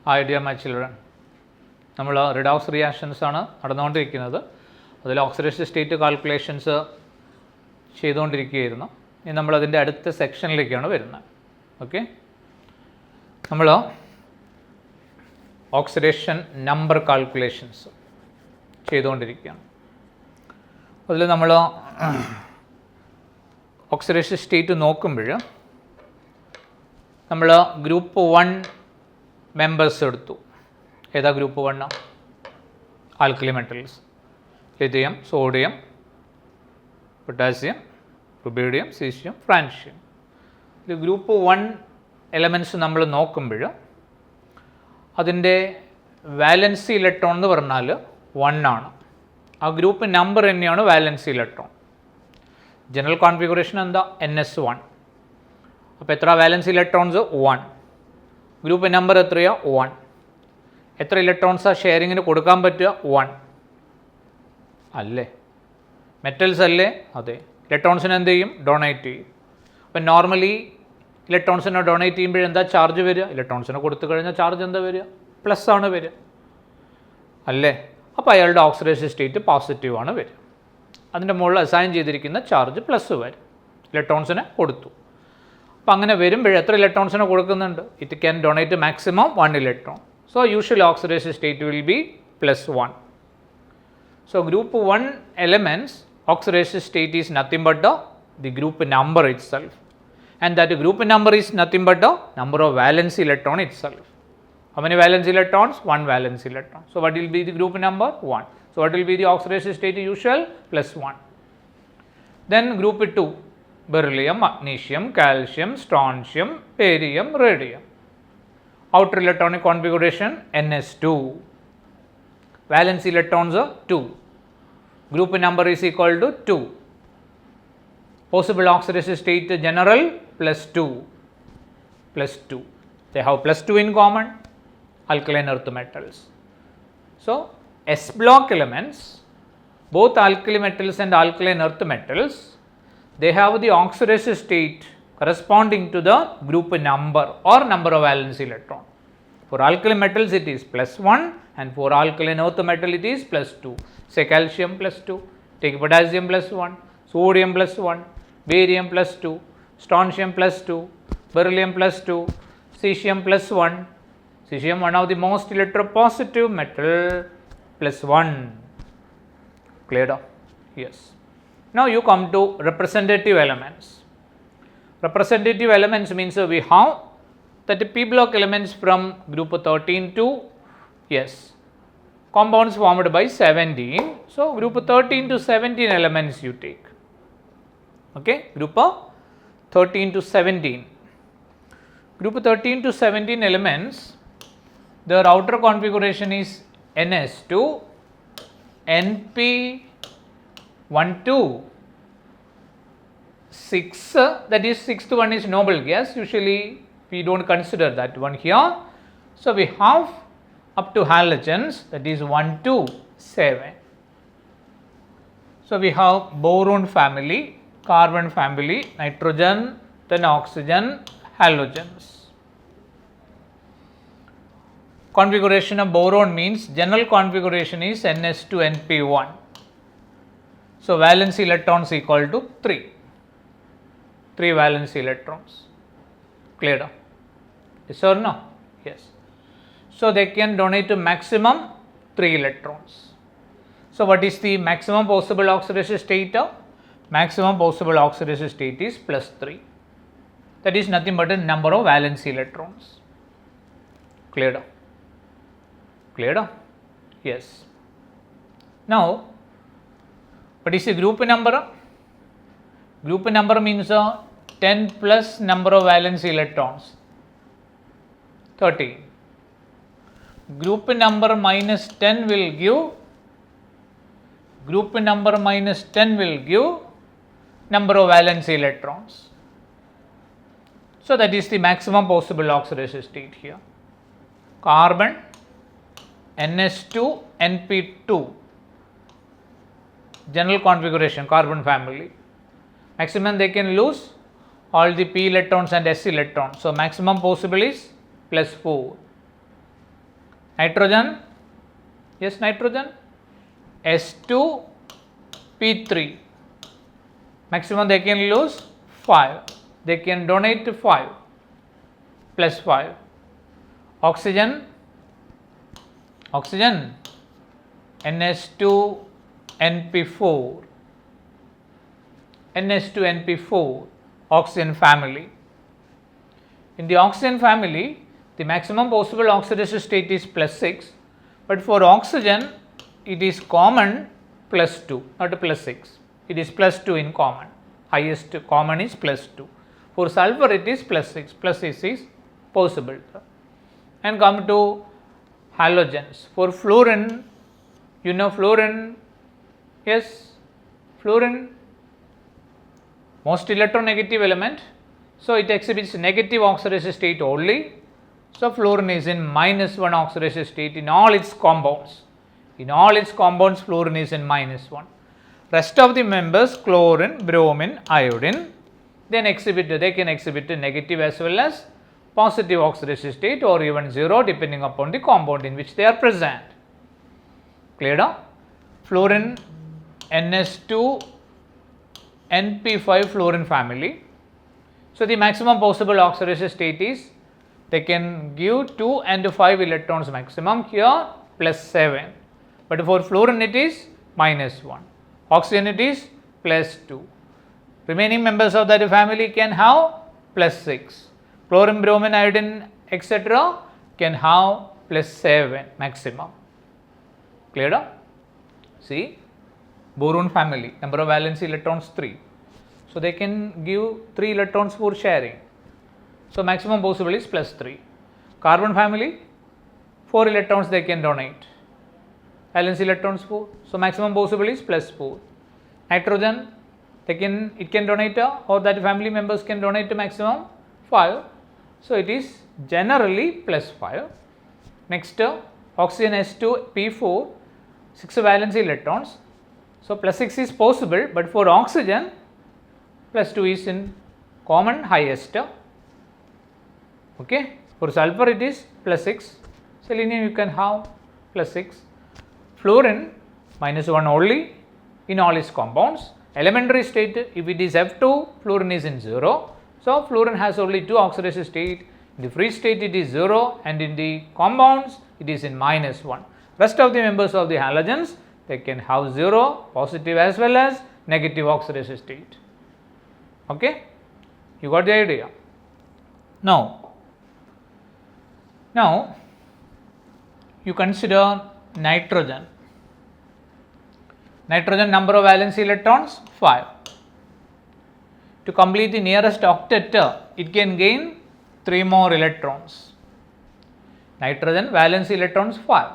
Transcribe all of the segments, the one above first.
Hi dear my children, നമ്മൾ redox reactions ആണ് നടന്നുകൊണ്ടിരിക്കുന്നത്. അതിൽ ഓക്സിഡേഷൻ സ്റ്റേറ്റ് കാൽക്കുലേഷൻസ് ചെയ്തുകൊണ്ടിരിക്കുകയായിരുന്നു. ഇനി നമ്മളതിൻ്റെ അടുത്ത സെക്ഷനിലേക്കാണ് വരുന്നത്. ഓക്കെ, നമ്മൾ ഓക്സിഡേഷൻ നമ്പർ കാൽക്കുലേഷൻസ് ചെയ്തുകൊണ്ടിരിക്കുകയാണ്. അതിൽ നമ്മൾ ഓക്സിഡേഷൻ സ്റ്റേറ്റ് നോക്കുമ്പോൾ നമ്മൾ ഗ്രൂപ്പ് 1 മെമ്പേഴ്സ് എടുത്തു. ഏതാ group 1? Alkali metals, lithium, sodium, potassium, rubidium, caesium, francium. ഇത് ഗ്രൂപ്പ് 1 എലമെൻറ്റ്സ് നമ്മൾ നോക്കുമ്പോൾ അതിൻ്റെ വാലൻസി ഇലക്ട്രോൺ എന്ന് പറഞ്ഞാൽ 1 ആണ്. ആ ഗ്രൂപ്പ് നമ്പർ തന്നെയാണ് വാലൻസി ഇലക്ട്രോൺ. ജനറൽ കോൺഫിഗറേഷൻ എന്താ? NS1. അപ്പോൾ എത്ര വാലൻസി ഇലക്ട്രോൺസ്? 1. ഗ്രൂപ്പ് നമ്പർ എത്രയാ? 1. എത്ര ഇലക്ട്രോൺസാണ് ഷെയറിങ്ങിന് കൊടുക്കാൻ പറ്റുക? 1 അല്ലേ? മെറ്റൽസ് അല്ലേ? അതെ. ഇലക്ട്രോൺസിന് എന്ത് ചെയ്യും? ഡൊണേറ്റ് ചെയ്യും. അപ്പം നോർമലി ഇലക്ട്രോൺസിനെ ഡൊണേറ്റ് ചെയ്യുമ്പോൾ എന്താ ചാർജ് വരിക? ഇലക്ട്രോൺസിനെ കൊടുത്തു കഴിഞ്ഞാൽ ചാർജ് എന്താ വരിക? പ്ലസ് ആണ് വരിക അല്ലേ? അപ്പോൾ അയാളുടെ ഓക്സിഡേഷൻ സ്റ്റേറ്റ് പോസിറ്റീവ് ആണ് വരിക. അതിൻ്റെ മുകളിൽ അസൈൻ ചെയ്തിരിക്കുന്ന ചാർജ് പ്ലസ് വരും. ഇലക്ട്രോൺസിനെ കൊടുത്തു. അപ്പോൾ അങ്ങനെ വരുമ്പോൾ എത്ര ഇലക്ട്രോൺസിനെ കൊടുക്കുന്നുണ്ട്? It can donate maximum 1 electron. So usual oxidation state will be +1. So group 1 elements oxidation state is nothing but the group number itself, and that group number is nothing but the number of valence electron itself. How many valence electrons? 1 valence electron. So what will be the group number? 1. So what will be the oxidation state usual? +1. Then group 2, beryllium, magnesium, calcium, strontium, barium, radium. Outer electronic configuration NS2. Valence electrons are 2. Group number is equal to 2. Possible oxidation state general +2. +2. They have +2 in common. Alkaline earth metals. So S block elements, both alkali metals and alkaline earth metals, they have the oxidation state corresponding to the group number or number of valence electron. For alkali metals it is +1, and for alkaline earth metal it is +2. Say calcium +2, take potassium +1, sodium +1, barium +2, strontium +2, beryllium +2, cesium +1. Cesium, one of the most electropositive metal, +1. Clear? Yes. Now you come to representative elements. Representative elements means we have that P block elements from group 13 to, yes, compounds formed by 17. So group 13 to 17 elements you take. Okay, group 13 to 17. Group 13 to 17 elements, their outer configuration is NS2, NP12, 6, that is 6th one is noble gas. Usually we don't consider that one here. So we have up to halogens, that is 1 to 7. So we have boron family, carbon family, nitrogen, then oxygen, halogens. Configuration of boron means general configuration is NS2 NP1. So valence electrons equal to 3. 3 valence electrons. Clear? Yes or no? Yes. So they can donate to maximum 3 electrons. So what is the maximum possible oxidation state? Maximum possible oxidation state is +3. That is nothing but a number of valence electrons. Clear? Clear? Yes. Now what is the group number? Group number means 10 plus number of valence electrons, 13. Group number minus 10 will give, group number minus 10 will give number of valence electrons. So that is the maximum possible oxidation state here. Carbon, NS2, NP2, general configuration, carbon family. Maximum they can lose all the p electrons and s electrons. So maximum possible is +4. Nitrogen, yes, nitrogen, S2P3. Maximum they can lose 5. They can donate 5 plus 5. Oxygen, NH2NP4. NH2NP4, oxygen family. In the oxygen family, the maximum possible oxidation state is +6, but for oxygen, it is common +2, not +6. It is +2 in common. Highest common is +2. For sulfur, it is +6. +6 is possible. And come to halogens. For fluorine, you know fluorine, yes, fluorine, most electronegative element, so it exhibits negative oxidation state only. So fluorine is in -1 oxidation state in all its compounds. In all its compounds, fluorine is in -1. Rest of the members, chlorine, bromine, iodine, then they can exhibit a negative as well as positive oxidation state or even 0 depending upon the compound in which they are present. Clear now? Fluorine, NH2NP5 fluorine family. So the maximum possible oxidation state is they can give 2 and 5 electrons maximum, here +7, but for fluorine it is -1, oxygen it is +2. Remaining members of that family can have +6. Chlorine, bromine, iodine, etc. can have +7 maximum. Clear? See, boron family, number of valence electrons 3. So they can give 3 electrons for sharing. So maximum possible is +3. Carbon family, 4 electrons they can donate. Valence electrons 4. So maximum possible is +4. Nitrogen, it can donate or that family members can donate maximum 5. So it is generally +5. Next, oxygen S2P4, 6 valence electrons. So +6 is possible, but for oxygen +2 is in common highest. Okay. For sulfur it is +6. Selenium you can have +6. Fluorine -1 only in all its compounds. Elementary state, if it is F2, fluorine is in 0. So fluorine has only 2 oxidation state. In the free state it is 0 and in the compounds it is in -1. Rest of the members of the halogens, they can have 0, positive as well as negative oxidation state. Okay, you got the idea. Now you consider nitrogen. Nitrogen number of valence electrons 5. To complete the nearest octet, it can gain 3 more electrons. Nitrogen valence electrons 5.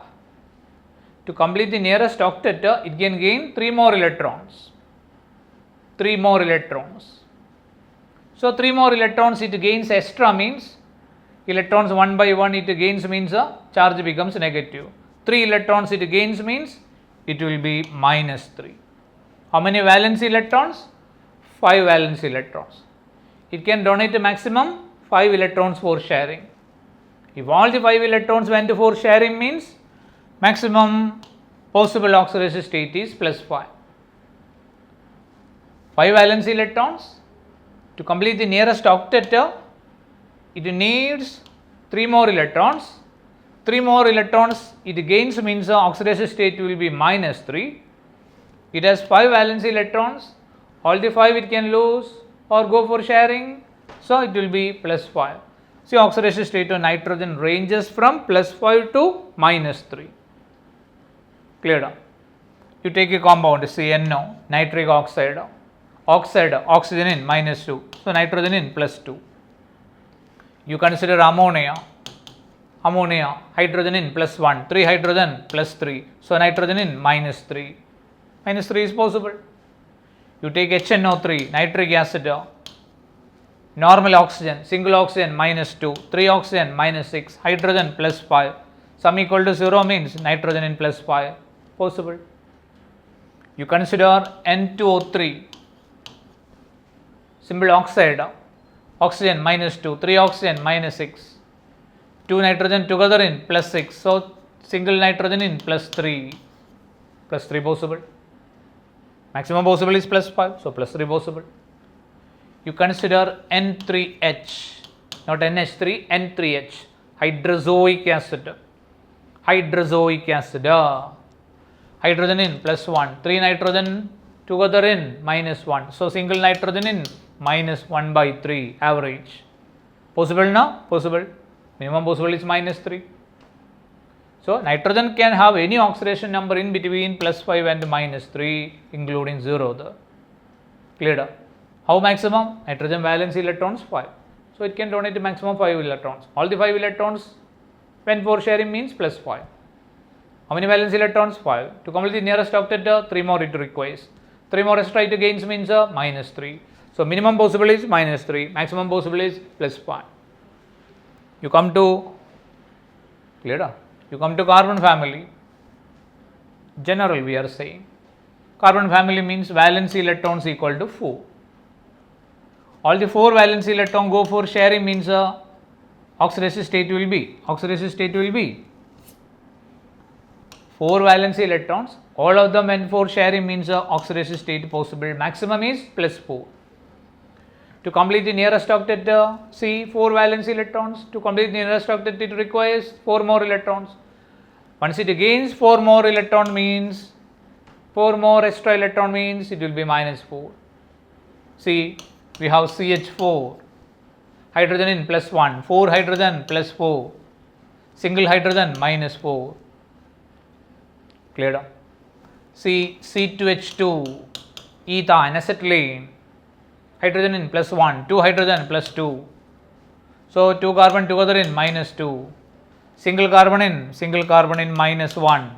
To complete the nearest octet, it can gain 3 more electrons. 3 more electrons. So 3 more electrons it gains extra means electrons 1 by 1 it gains means charge becomes negative. 3 electrons it gains means it will be -3. How many valence electrons? 5 valence electrons. It can donate a maximum 5 electrons for sharing. If all the 5 electrons went for sharing means maximum possible oxidation state is +5. 5 valence electrons. To complete the nearest octet, it needs 3 more electrons. 3 more electrons it gains means the oxidation state will be -3. It has 5 valence electrons. All the 5 it can lose or go for sharing. So it will be +5. See, oxidation state of nitrogen ranges from +5 to -3. Clear? You take a compound CNO, nitric oxide, oxygen in -2, so nitrogen in +2. You consider ammonia, hydrogen in +1, 3 hydrogen +3, so nitrogen in -3. -3 is possible. You take HNO3, nitric acid, normal oxygen, single oxygen -2, 3 oxygen -6, hydrogen +5, sum equal to 0 means nitrogen in +5, possible. You consider N2O3, simple oxide, oxygen -2, 3 oxygen -6, 2 nitrogen together in +6, so single nitrogen in plus 3 possible. Maximum possible is plus 5, so plus 3 possible. You consider N3H, not NH3, N3H, hydrozoic acid. Hydrozoic acid. Hydrogen in plus 1, 3 nitrogen together in minus 1. So single nitrogen in minus 1 by 3 average. Possible now? Possible. Minimum possible is minus 3. So nitrogen can have any oxidation number in between plus 5 and minus 3 including 0 there. Clear? How maximum? Nitrogen valence electrons 5. So it can donate maximum 5 electrons. All the 5 electrons when 4 sharing means plus 5. How many valence electrons? 5. To complete the nearest octet 3 more it requires. 3 more extra it gains means minus 3. So minimum possible is minus 3. Maximum possible is plus 5. You come to clear? You come to carbon family. General we are saying. Carbon family means valence electrons equal to 4. All the 4 valence electron go for sharing means oxidation state will be 4 valence electrons. All of them when 4 sharing means oxidation state possible. Maximum is plus 4. To complete the nearest octet, see 4 valence electrons. To complete the nearest octet, it requires 4 more electrons. Once it gains 4 more electron means 4 more extra electron means it will be minus 4. See, we have CH4, hydrogen in plus 1, 4 hydrogen plus 4, single hydrogen minus 4. Cleared up. See, C2H2, ethane, acetylene, hydrogen in plus 1, 2 hydrogen plus 2. So 2 carbon together in minus 2. Single carbon in minus 1.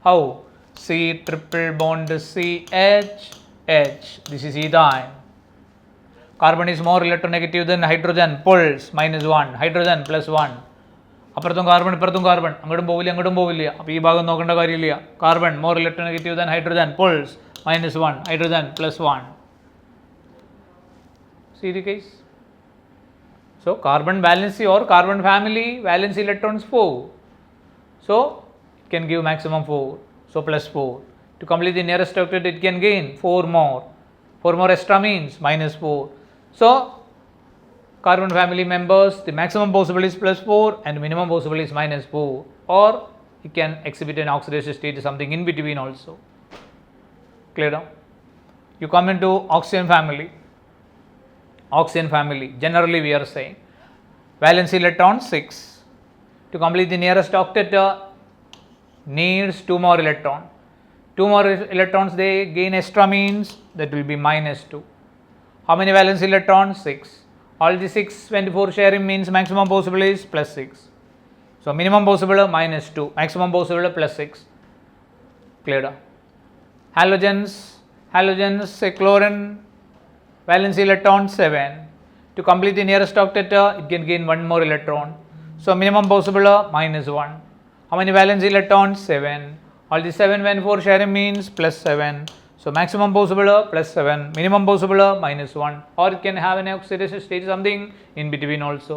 How? C triple bond CH, H. This is ethane. Carbon is more electronegative than hydrogen, pulls minus 1, hydrogen plus 1. അപ്പുറത്തും carbon ഇപ്പുറത്തും carbon അങ്ങോട്ടും പോവില്ല അപ്പോൾ ഈ ഭാഗം നോക്കേണ്ട കാര്യമില്ല. Carbon more electronegative than hydrogen, pulls minus 1, hydrogen plus 1. See the case? So carbon valency or carbon family valence electrons 4. So it can give maximum 4. So plus 4. To complete the nearest octet it can gain 4 more. 4 more extra means minus 4. So carbon family members the maximum possible is plus 4 and minimum possible is minus 4, or it can exhibit an oxidation state something in between also. Clear now? You come into oxygen family. Oxygen family generally we are saying valence electron 6. To complete the nearest octet needs 2 more electron. 2 more electrons they gain extra means that will be minus 2. How many valence electrons? 6. All the 6 24 sharing means maximum possible is plus 6. So minimum possible minus 2, maximum possible plus 6. Clear? Halogens say chlorine valence electron 7. To complete the nearest octet it can gain 1 more electron. So minimum possible minus 1. How many valence electrons? 7. All the 7 when 4 sharing means plus 7. So maximum possible plus 7, minimum possible minus 1, or it can have an oxidation state something in between also.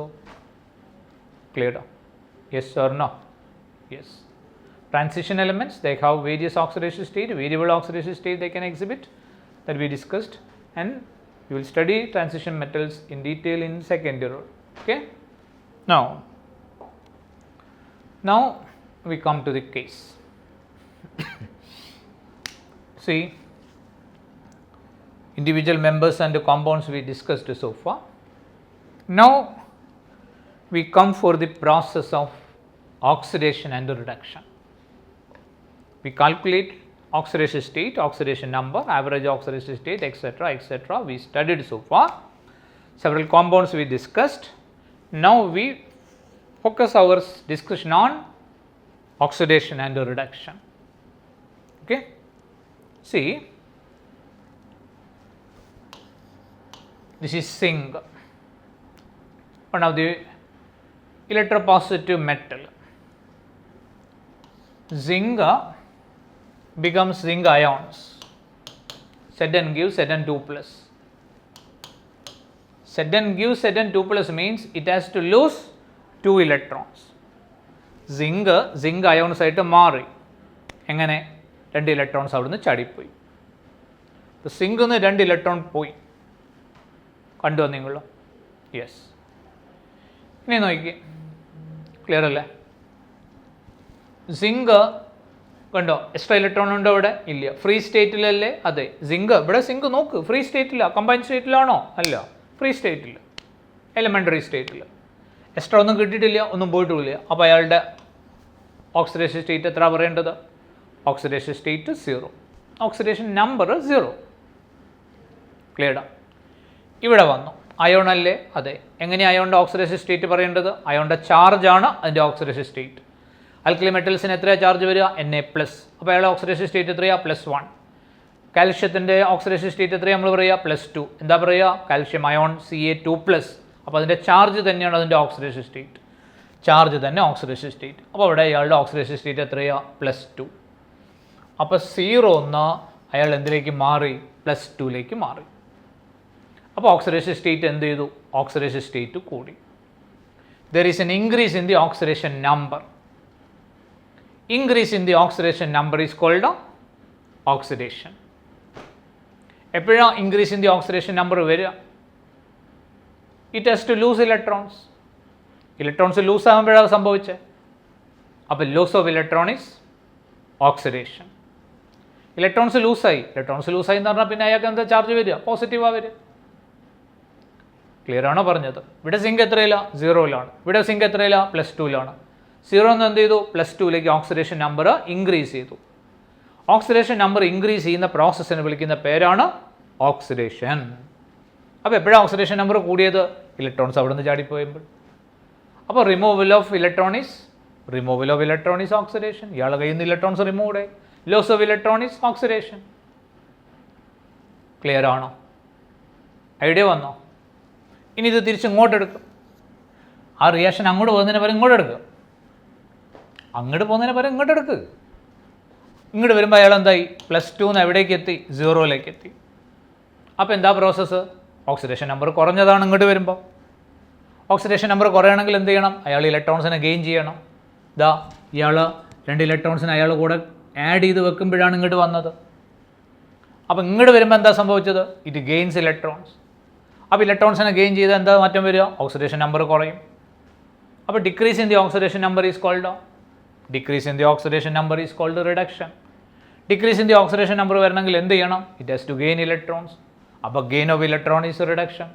Clear? Yes or no? Yes. Transition elements they have various oxidation state, variable oxidation state they can exhibit that we discussed, and you will study transition metals in detail in second year. Okay. Now we come to the case. See, individual members and the compounds we discussed so far. Now we come for the process of oxidation and reduction. We calculate oxidation state, oxidation number, average oxidation state, etc. We studied so far. Several compounds we discussed. Now we focus our discussion on oxidation and reduction. Okay. See, this is zinc, one of the electropositive metal. Zinc becomes zinc ions. Zn gives Zn2 plus. Zn gives Zn2 plus means it has to lose 2 electrons. Zinc ions ആയിട്ട് മാറി. എങ്ങനെ? 2 electrons അവിടുന്ന് ചാടിപ്പോയി. സിങ്കിൽ നിന്ന് 2 electron പോയി. കണ്ടോ നിങ്ങൾ? Yes. ഇനി നോക്കി, ക്ലിയർ അല്ലേ? സിങ്ക് കണ്ടോ, എക്സ്ട്രാ ഇലക്ട്രോൺ ഉണ്ടോ ഇവിടെ? ഇല്ല. ഫ്രീ സ്റ്റേറ്റിലല്ലേ? അതെ. ഇവിടെ സിങ്ക് നോക്ക്, ഫ്രീ സ്റ്റേറ്റില്ല. കമ്പൈൻ സ്റ്റേറ്റിലാണോ? അല്ല, ഫ്രീ സ്റ്റേറ്റില്ല, എലിമെൻ്ററി സ്റ്റേറ്റിൽ. എക്സ്ട്രാ ഒന്നും കിട്ടിയിട്ടില്ല, ഒന്നും പോയിട്ടുമില്ല. അപ്പോൾ അയാളുടെ ഓക്സിഡേഷൻ സ്റ്റേറ്റ് എത്ര പറയേണ്ടത്? Oxidation state 0, oxidation number 0. ക്ലിയർഡാ? ഇവിടെ വന്നു അയോൺ അല്ലേ? അതെ. എങ്ങനെയാണ് അയോണിൻ്റെ ഓക്സിഡേഷൻ സ്റ്റേറ്റ് പറയേണ്ടത്? അയോണിൻ്റെ ചാർജാണ് അതിൻ്റെ ഓക്സിഡേഷൻ സ്റ്റേറ്റ്. ആൽക്കലി മെറ്റൽസിന് എത്രയാണ് ചാർജ് വരിക? Na+. അപ്പോൾ അയാളുടെ ഓക്സിഡേഷൻ സ്റ്റേറ്റ് എത്രയാണ്? +1. കാൽഷ്യത്തിൻ്റെ ഓക്സിഡേഷൻ സ്റ്റേറ്റ് എത്രയാണ് നമ്മൾ പറയുക? +2. എന്താ പറയുക? Calcium ion Ca2+. അപ്പോൾ അതിൻ്റെ ചാർജ് തന്നെയാണ് അതിൻ്റെ ഓക്സിഡേഷൻ സ്റ്റേറ്റ്. ചാർജ് തന്നെ ഓക്സിഡേഷൻ സ്റ്റേറ്റ്. അപ്പോൾ അവിടെ അയാളുടെ ഓക്സിഡേഷൻ സ്റ്റേറ്റ് എത്രയാണ്? +2. അപ്പോൾ 0 അയാൾ എന്തിലേക്ക് മാറി? +2ലേക്ക് മാറി. അപ്പോൾ ഓക്സിഡേഷൻ സ്റ്റേറ്റ് എന്ത് ചെയ്തു? ഓക്സിഡേഷൻ സ്റ്റേറ്റ് കൂടി. There is N increase in the oxidation number. Increase in the oxidation number is called oxidation. എപ്പോഴാണ് increase in the oxidation number വരിക? It has to lose electrons. Electrons lose ആകുമ്പോഴാണ് സംഭവിച്ചത്. അപ്പോൾ loss of electron is oxidation. Electrons ലൂസായി എന്ന് പറഞ്ഞാൽ പിന്നെ അയാൾക്ക് എന്താ ചാർജ് വരിക? പോസിറ്റീവാണ് വരിക. ക്ലിയർ ആണോ പറഞ്ഞത്? ഇവിടെ സിങ്ക് എത്രയിലാണ്? 0ലാണ്. ഇവിടെ സിങ്ക് എത്രയിലാണ്? +2ലാണ്. 0 എന്ത് ചെയ്തു? +2ലേക്ക് ഓക്സിഡേഷൻ നമ്പർ ഇൻക്രീസ് ചെയ്തു. ഓക്സിഡേഷൻ നമ്പർ ഇൻക്രീസ് ചെയ്യുന്ന പ്രോസസ്സിനെ വിളിക്കുന്ന പേരാണ് ഓക്സിഡേഷൻ. അപ്പോൾ എപ്പോഴാണ് ഓക്സിഡേഷൻ നമ്പർ കൂടിയത്? ഇലക്ട്രോൺസ് അവിടെ നിന്ന് ചാടിപ്പോയപ്പോൾ. അപ്പോൾ removal of electron is oxidation. ഇയാളുടെ കയ്യിൽ നിന്ന് ഇലക്ട്രോൺസ് റിമൂവ് ആയി. Loss of electron is oxidation. Clear ആണോ? ഐഡിയ വന്നോ? ഇനി ഇത് തിരിച്ച് ഇങ്ങോട്ട് എടുക്കും. ആ റിയാക്ഷൻ അങ്ങോട്ട് പോകുന്നതിന് പകരം ഇങ്ങോട്ട് എടുക്കുക. അങ്ങോട്ട് പോകുന്നതിന് പകരം ഇങ്ങോട്ട് എടുക്കുക. ഇങ്ങോട്ട് വരുമ്പോൾ അയാൾ എന്തായി? +2 എവിടേക്ക് എത്തി? 0ലേക്ക് എത്തി. അപ്പോൾ എന്താ പ്രോസസ്സ്? ഓക്സിഡേഷൻ നമ്പർ കുറഞ്ഞതാണ് ഇങ്ങോട്ട് വരുമ്പോൾ. ഓക്സിഡേഷൻ നമ്പർ കുറയണമെങ്കിൽ എന്ത് ചെയ്യണം? അയാൾ ഇലക്ട്രോൺസിനെ ഗെയിൻ ചെയ്യണം. ഇയാൾ 2 ഇലക്ട്രോൺസിനെ അയാൾ കൂടെ ആഡ് ചെയ്ത് വെക്കുമ്പോഴാണ് ഇങ്ങോട്ട് വന്നത്. അപ്പോൾ ഇങ്ങോട്ട് വരുമ്പോൾ എന്താ സംഭവിച്ചത്? It gains electrons. അപ്പോൾ ഇലക്ട്രോൺസിനെ ഗെയിൻ ചെയ്താൽ എന്താ മാറ്റം വരിക? ഓക്സിഡേഷൻ നമ്പർ കുറയും. അപ്പോൾ decrease in the oxidation number is called reduction. Decrease in the oxidation number വരണമെങ്കിൽ എന്ത് ചെയ്യണം? It has to gain electrons. അപ്പോൾ gain of electron is reduction.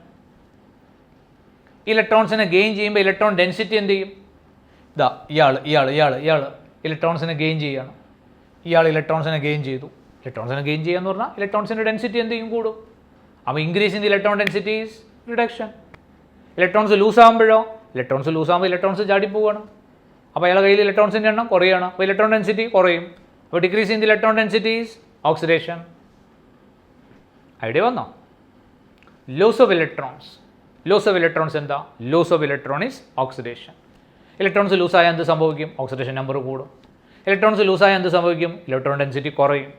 ഇലക്ട്രോൺസിനെ ഗെയിൻ ചെയ്യുമ്പോൾ ഇലക്ട്രോൺ ഡെൻസിറ്റി എന്ത് ചെയ്യും? ഇയാൾ ഇലക്ട്രോൺസിനെ ഗെയിൻ ചെയ്യണം. ഇയാൾ ഇലക്ട്രോൺസിനെ ഗെയിൻ ചെയ്തു. ഇലക്ട്രോൺസിനെ ഗെയിൻ ചെയ്യാന്ന് പറഞ്ഞാൽ ഇലക്ട്രോൺസിൻ്റെ ഡെൻസിറ്റി എന്ത് ചെയ്യും? കൂടും. അപ്പോൾ increase in the electron density is reduction. Electrons lose ആകുമ്പോഴോ? ഇലക്ട്രോൺസ് ചാടിപ്പോവുകയാണ്. അപ്പോൾ അയാളുടെ കയ്യിൽ ഇലക്ട്രോൺസിൻ്റെ എണ്ണം കുറയാണ്. അപ്പോൾ ഇലക്ട്രോൺ ഡെൻസിറ്റി കുറയും. അപ്പോൾ decrease in the electron density is oxidation. Idea വന്നോ? ലോസ് ഓഫ് ഇലക്ട്രോൺസ് എന്താ? Loss of electron is oxidation. Electrons ലൂസായാൽ എന്ത് സംഭവിക്കും? ഓക്സിഡേഷൻ നമ്പർ കൂടും. ഇലക്ട്രോൺസ് ലൂസായാൽ എന്ത് സംഭവിക്കും? ഇലക്ട്രോൺ ഡെൻസിറ്റി കുറയും.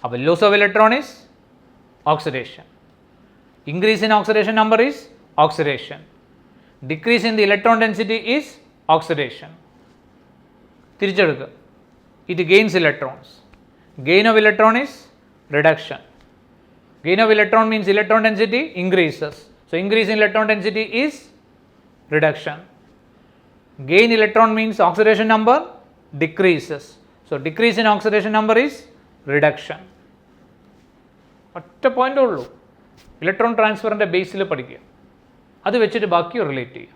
അപ്പോൾ loss of electron is oxidation. Increase in oxidation number is oxidation. Decrease in the electron density is oxidation. തിരിച്ചെടുക്കുക. It gains electrons. Gain of electron is reduction. Gain of electron means electron density increases. So increase in electron density is reduction. Gain electron means oxidation number decreases. So decrease in oxidation number is reduction. ഒറ്റ പോയിൻ്റേ ഉള്ളൂ. Electron ട്രാൻസ്ഫറിൻ്റെ ബേസിൽ പഠിക്കുക. അത് വെച്ചിട്ട് ബാക്കി relate ചെയ്യുക.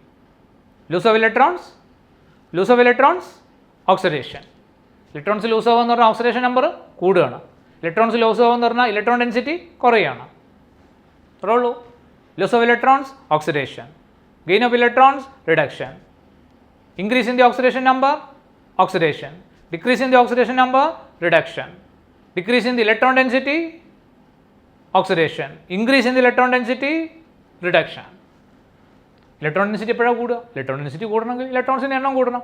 Lose of electrons oxidation. Electrons lose ആവുക എന്ന് പറഞ്ഞാൽ ഓക്സിഡേഷൻ നമ്പർ കൂടുകയാണ്. ഇലക്ട്രോൺസ് ലൂസ് ആവുക എന്ന് പറഞ്ഞാൽ ഇലക്ട്രോൺ ഡെൻസിറ്റി കുറയുകയാണ്. അത്രേ ഉള്ളൂ. Lose of electrons oxidation. Gain of electrons reduction. Increase in the oxidation number oxidation. Decrease in the oxidation number reduction. Decrease in the electron density oxidation. Increase in the electron density reduction. Electron density എപ്പോഴാണ് കൂടുക? Electron density കൂടണമെങ്കിൽ ഇലക്ട്രോൺസിൻ്റെ എണ്ണം കൂടണം.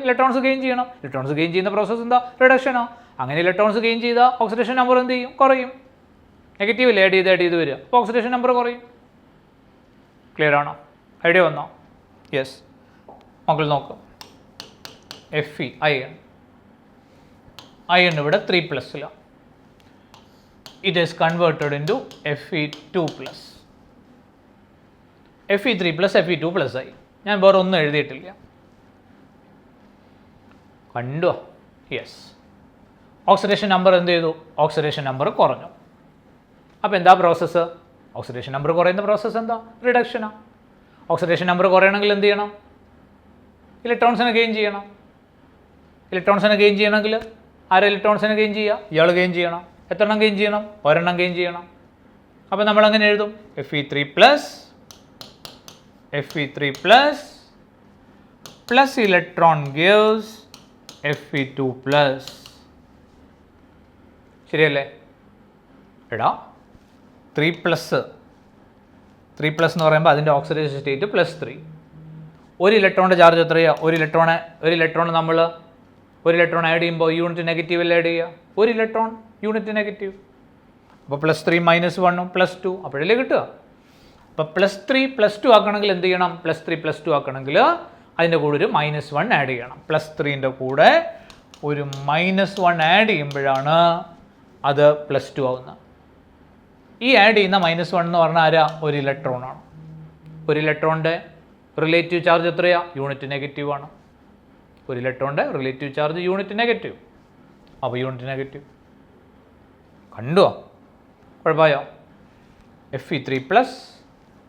Electrons gain ചെയ്യണം. Electrons gain ചെയ്യുന്ന process എന്താ? റിഡക്ഷനോ. അങ്ങനെ ഇലക്ട്രോൺസ് ഗെയിൻ ചെയ്താൽ ഓക്സിഡേഷൻ നമ്പർ എന്ത് ചെയ്യും? കുറയും. നെഗറ്റീവിൽ ആഡ് ചെയ്ത് വരിക. അപ്പോൾ ഓക്സിഡേഷൻ നമ്പർ കുറയും. ക്ലിയർ ആണോ? ഐഡിയ വന്നോ? യെസ്. മക്കൾ നോക്കാം. Fe iron. Iron ഇവിടെ 3+. It is converted into Fe2+. Fe3+, Fe2+ ആയി. ഞാൻ വേറെ ഒന്നും എഴുതിയിട്ടില്ല. കണ്ടോ? യെസ്. ഓക്സിഡേഷൻ നമ്പർ എന്ത് ചെയ്തു? ഓക്സിഡേഷൻ നമ്പർ കുറഞ്ഞു. അപ്പോൾ എന്താ പ്രോസസ്സ്? ഓക്സിഡേഷൻ നമ്പർ കുറയുന്ന പ്രോസസ്സ് എന്താ? റിഡക്ഷനാണ്. ഓക്സിഡേഷൻ നമ്പർ കുറയണമെങ്കിൽ എന്ത് ചെയ്യണം? ഇലക്ട്രോൺസിനെ ഗെയിൻ ചെയ്യണം. ഇലക്ട്രോൺസിനെ ഗെയിൻ ചെയ്യണമെങ്കിൽ ആരെ ഇലക്ട്രോൺസിനെ ഗെയിൻ ചെയ്യുക? ഇയാൾ ഗെയിൻ ചെയ്യണം. എത്ര എണ്ണം ഗെയിൻ ചെയ്യണം? ഒരെണ്ണം ഗെയിൻ ചെയ്യണം. അപ്പോൾ നമ്മൾ അങ്ങനെ എഴുതും, Fe3+, Fe3+ plus electron gives Fe2+. ശരിയല്ലേ? എടാ 3+ എന്ന് പറയുമ്പോൾ അതിൻ്റെ ഓക്സിഡേഷൻ സ്റ്റേറ്റ് +3. ഒരു ഇലക്ട്രോണിൻ്റെ ചാർജ് എത്രയാണ്? ഒരു ഇലക്ട്രോൺ നമ്മൾ ഒരു ഇലക്ട്രോൺ ആഡ് ചെയ്യുമ്പോൾ യൂണിറ്റ് നെഗറ്റീവ് അല്ലേ ആഡ് ചെയ്യുക? ഒരു ഇലക്ട്രോൺ യൂണിറ്റ് നെഗറ്റീവ്. അപ്പോൾ +3 -1 +2 അപ്പോഴല്ലേ കിട്ടുക. അപ്പോൾ +3 +2 ആക്കണമെങ്കിൽ എന്ത് ചെയ്യണം? +3 +2 ആക്കണമെങ്കിൽ അതിൻ്റെ കൂടെ ഒരു -1 ആഡ് ചെയ്യണം. +3ൻ്റെ കൂടെ ഒരു -1 ആഡ് ചെയ്യുമ്പോഴാണ് അത് +2 ആവുന്നത്. ഈ ആഡ് ചെയ്യുന്ന -1 എന്ന് പറഞ്ഞാൽ ആരാ? ഒരു ഇലക്ട്രോണാണ്. ഒരു ഇലക്ട്രോണിൻ്റെ റിലേറ്റീവ് ചാർജ് എത്രയാണ്? യൂണിറ്റ് നെഗറ്റീവ് ആണ്. ഒരു ഇലക്ട്രോണിൻ്റെ റിലേറ്റീവ് ചാർജ് യൂണിറ്റ് നെഗറ്റീവ്. അപ്പോൾ യൂണിറ്റ് നെഗറ്റീവ് കണ്ടോ? കുഴപ്പമായോ? Fe3+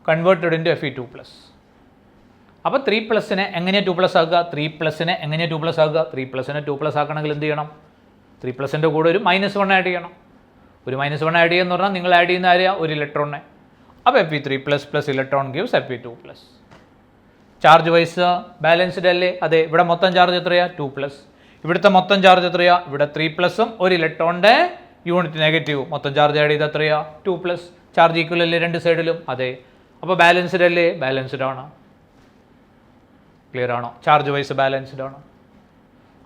converted into Fe2+. അപ്പോൾ 3+നെ എങ്ങനെയാണ് 2+ ആക്കുക? 3+നെ എങ്ങനെയാണ് 2+ ആക്കുക? 3+നെ 2+ ആക്കണമെങ്കിൽ എന്ത് ചെയ്യണം? 3+ൻ്റെ കൂടെ ഒരു -1 ആഡ് ചെയ്യണം. ഒരു -1 ആഡ് ചെയ്യുക എന്ന് പറഞ്ഞാൽ നിങ്ങൾ ആഡ് ചെയ്യുന്ന ആരെയാ? ഒരു ഇലക്ട്രോണിനെ. അപ്പോൾ Fe3+ plus electron gives Fe2+. Charge wise balanced അല്ലേ? അതെ. ഇവിടെ മൊത്തം ചാർജ് എത്രയാണ്? 2+. ഇവിടുത്തെ മൊത്തം ചാർജ് എത്രയാണ്? ഇവിടെ 3+ഉം ഒരു ഇലക്ട്രോണിൻ്റെ യൂണിറ്റ് നെഗറ്റീവും. മൊത്തം ചാർജ് ആഡ് ചെയ്ത് എത്രയാണ്? 2+. ചാർജ് ഈക്വൽ അല്ലേ രണ്ട് സൈഡിലും? അതെ. അപ്പോൾ ബാലൻസ്ഡ് അല്ലേ? ബാലൻസ്ഡ് ആണ്. ക്ലിയർ ആണോ? ചാർജ് വൈസ് ബാലൻസ്ഡ് ആണ്.